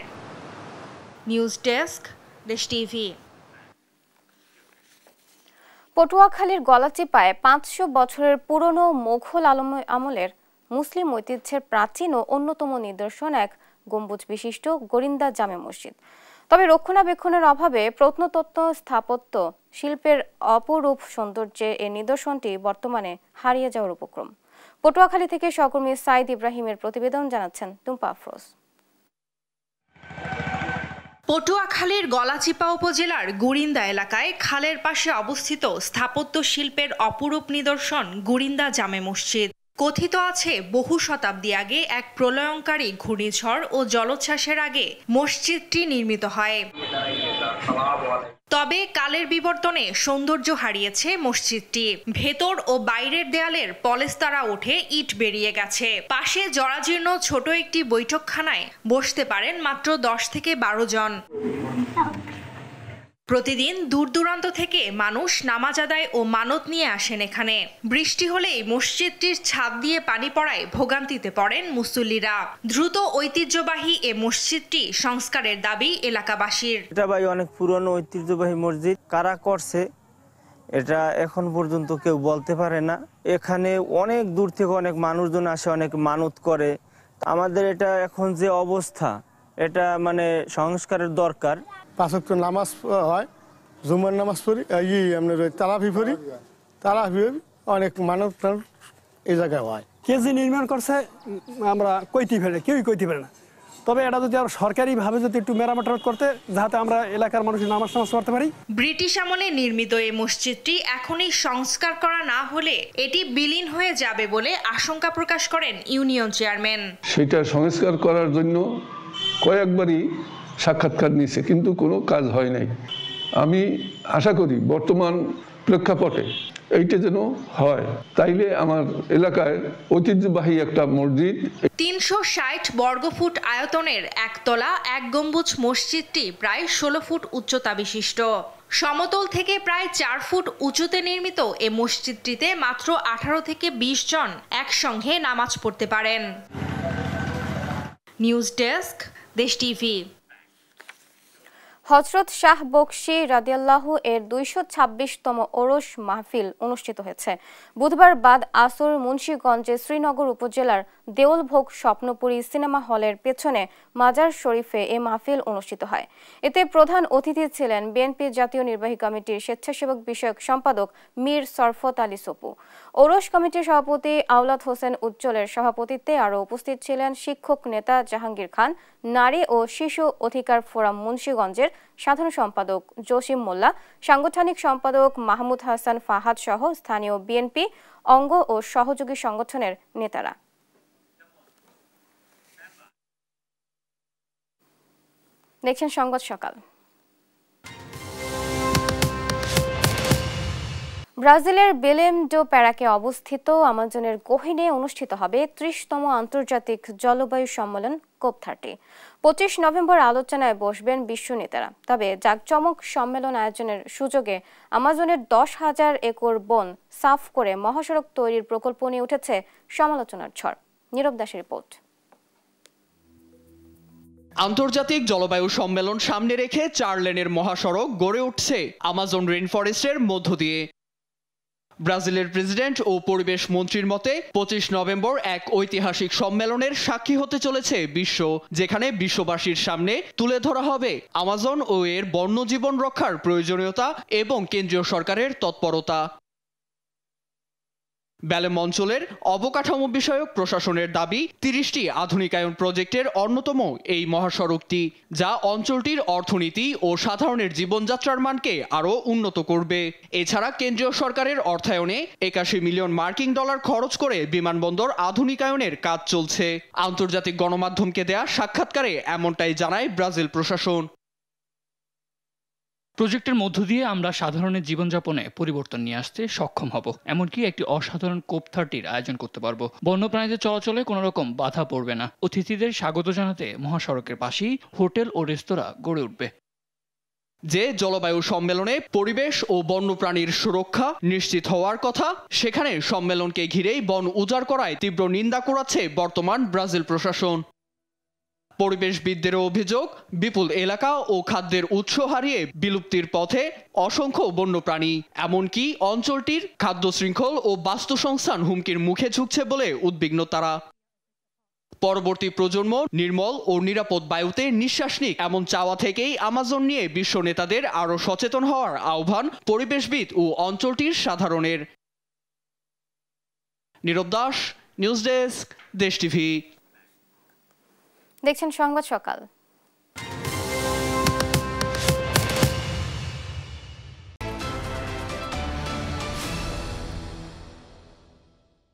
নিউজ ডেস্ক, দেশ টিভি। পটুয়াখালীর গলাচিপায় 500 বছরের পুরনো মোঘল আমলের মুসলিম ঐতিহ্যের প্রাচীন ও অন্যতম নিদর্শন এক গম্বুজ বিশিষ্ট গোরিন্দা জামে মসজিদ। তবে রক্ষণাবেক্ষণের অভাবে প্রত্নতত্ত্ব স্থাপত্য শিল্পের অপরূপ সৌন্দর্যে এই নিদর্শনটি বর্তমানে হারিয়ে যাওয়ার উপক্রম। পটুয়াখালী থেকে সহকর্মী সাইদ ইব্রাহিমের প্রতিবেদন, জানাচ্ছেন টুম্পা আফরোজ। পটুয়াখালীর গলাচিপা উপজেলার গুরিন্দা এলাকায় খালের পাশে অবস্থিত স্থাপত্য শিল্পের অপরূপ নিদর্শন গুরিন্দা জামে মসজিদ। কথিত আছে বহু শতাব্দী আগে এক প্রলয়ঙ্কারী ঘূর্ণিঝড় ও জলোচ্ছ্বাসের আগে মসজিদটি নির্মিত হয়। তবে কালের বিবর্তনে সৌন্দর্য হারিয়েছে মসজিদটি। ভেতর ও বাইরের দেয়ালের পলেস্তারা উঠে ইট বেরিয়ে গেছে। পাশে জরাজীর্ণ ছোট একটি বৈঠকখানায় বসতে পারেন মাত্র 10 থেকে 12 জন। প্রতিদিন দূর দূরান্ত থেকে মানুষ নামাজ আদায় ও মানত নিয়ে আসেন এখানে। বৃষ্টি হলেই মসজিদটির ছাদ দিয়ে পানি পড়ায় ভোগান্তিতে পড়েন মুসল্লিরা। দ্রুত ঐতিহ্যবাহী এ মসজিদটি সংস্কারের দাবি এলাকাবাসীর। এটা ভাই অনেক পুরনো ঐতিহ্যবাহী মসজিদ, কারা করছে এটা এখন পর্যন্ত কেউ বলতে পারে না। এখানে অনেক দূর থেকে অনেক মানুষজন আসে, অনেক মানত করে। আমাদের এটা এখন যে অবস্থা, এটা মানে সংস্কারের দরকার। 5 ওয়াক্ত নামাজ হয়, জুমার নামাজ পড়ি, আপনার তারাবি পড়ি, তারাবি অনেক মানব এই জায়গায় হয়। কে যে নির্মাণ করছে আমরা কইতে পারি, কেউই কইতে পারে না। তবে এটা যদি আর সরকারিভাবে যদি একটু মেরামত করতে, যাতে আমরা এলাকার মানুষ নামাজ পড়তে পারি। ব্রিটিশ আমলে নির্মিত এই মসজিদটি এখনই সংস্কার করা না হলে এটি বিলীন হয়ে যাবে বলে আশঙ্কা প্রকাশ করেন ইউনিয়ন চেয়ারম্যান। সেটা সংস্কার করার জন্য কয়েকবারই সাক্ষাৎকার নিয়েছে, কিন্তু কোনো কাজ হয় নাই। আমি আশা করি বর্তমান প্রেক্ষাপটে এইটা যেন হয়, তাইলে আমার এলাকায় ঐতিহ্যবাহী একটা মসজিদ। 360 বর্গফুট আয়তনের একতলা এক গম্বুজ মসজিদটি প্রায় 16 ফুট উচ্চতা বিশিষ্ট। সমতল থেকে প্রায় 4 ফুট উঁচুতে নির্মিত এ মসজিদটিতে মাত্র 18 থেকে 20 জন একসঙ্গে নামাজ পড়তে পারেন। নিউজ ডেস্ক, দেশ টিভি। হযরত শাহ বকশী রাদিয়াল্লাহু এর 226তম ওরস মাহফিল অনুষ্ঠিত হয়েছে। বুধবার বাদ আসর মুন্সিগঞ্জের শ্রীনগর উপজেলার দেউলভোগ স্বপ্নপুরী সিনেমা হলের পেছনে মাজার শরীফে এ মাহফিল অনুষ্ঠিত হয়। এতে প্রধান অতিথি ছিলেন বিএনপি জাতীয় নির্বাহী কমিটির স্বেচ্ছাসেবক বিষয়ক সম্পাদক মীর সরফত আলী সপু। ওরস কমিটির সভাপতি আওলাদ হোসেন উজ্জ্বলের সভাপতিত্বে আরও উপস্থিত ছিলেন শিক্ষক নেতা জাহাঙ্গীর খান, নারী ও শিশু অধিকার ফোরাম মুন্সিগঞ্জের সাধারণ সম্পাদক জসিম মোল্লা, সাংগঠনিক সম্পাদক মাহমুদ হাসান ফাহাদ সহ স্থানীয় বিএনপি অঙ্গ ও সহযোগী সংগঠনের নেতারা। দেখছেন সংবাদ সকাল। ব্রাজিলের বেলেম ডো প্যারাকে অবস্থিত আমাজনের গহীনে অনুষ্ঠিত হবে 30তম আন্তর্জাতিক জলবায়ু সম্মেলন COP30। 25 নভেম্বর আলোচনায় বসবেন বিশ্ব নেতারা। তবে জাঁকজমক সম্মেলন আয়োজনের সুযোগে আমাজনের 10,000 একর বন সাফ করে মহাসড়ক তৈরির প্রকল্প নিয়ে উঠেছে সমালোচনার ঝড়। নীরব দাসের রিপোর্ট। আন্তর্জাতিক জলবায়ু সম্মেলন সামনে রেখে 4 লেনের মহাসড়ক গড়ে উঠছে আমাজন রেইনফরেস্টের মধ্য দিয়ে। ব্রাজিলের প্রেসিডেন্ট ও পরিবেশ মন্ত্রীর মতে 25 নভেম্বর এক ঐতিহাসিক সম্মেলনের সাক্ষী হতে চলেছে বিশ্ব, যেখানে বিশ্ববাসীর সামনে তুলে ধরা হবে আমাজন ও এর বন্যজীবন রক্ষার প্রয়োজনীয়তা এবং কেন্দ্রীয় সরকারের তৎপরতা। বেলেম অঞ্চলের অবকাঠামো বিষয়ক প্রশাসনের দাবি 30টি আধুনিকায়ন প্রজেক্টের অন্যতম এই মহাসড়কটি, যা অঞ্চলটির অর্থনীতি ও সাধারণের জীবনযাত্রার মানকে আরও উন্নত করবে। এছাড়া কেন্দ্রীয় সরকারের অর্থায়নে 81 মিলিয়ন মার্কিন ডলার খরচ করে বিমানবন্দর আধুনিকায়নের কাজ চলছে। আন্তর্জাতিক গণমাধ্যমকে দেয়া সাক্ষাৎকারে এমনটাই জানায় ব্রাজিল প্রশাসন। প্রজেক্টের মধ্য দিয়ে আমরা সাধারণের জীবনযাপনে পরিবর্তন নিয়ে আসতে সক্ষম হব, এমনকি একটি অসাধারণ COP30 আয়োজন করতে পারবো। বন্যপ্রাণীদের চলাচলে কোনো রকম বাধা পড়বে না। অতিথিদের স্বাগত জানাতে মহাসড়কের পাশেই হোটেল ও রেস্তোরাঁ গড়ে উঠবে। যে জলবায়ু সম্মেলনে পরিবেশ ও বন্যপ্রাণীর সুরক্ষা নিশ্চিত হওয়ার কথা, সেখানে সম্মেলনকে ঘিরেই বন উজাড় করায় তীব্র নিন্দা করেছে বর্তমান ব্রাজিল প্রশাসন। পরিবেশবিদদের অভিযোগ, বিপুল এলাকা ও খাদ্যের উৎস হারিয়ে বিলুপ্তির পথে অসংখ্য বন্যপ্রাণী, এমনকি অঞ্চলটির খাদ্য শৃঙ্খল ও বাস্তুসংস্থান হুমকির মুখে ঝুঁকছে বলে উদ্বিগ্ন তারা। পরবর্তী প্রজন্ম নির্মল ও নিরাপদ বায়ুতে নিঃশ্বাস নিক, এমন চাওয়া থেকেই আমাজন নিয়ে বিশ্ব নেতাদের আরও সচেতন হওয়ার আহ্বান পরিবেশবিদ ও অঞ্চলটির সাধারণের। নীরব দাস, নিউজ ডেস্ক, দেশ টিভি। দেখছেন সংবাদ সকাল।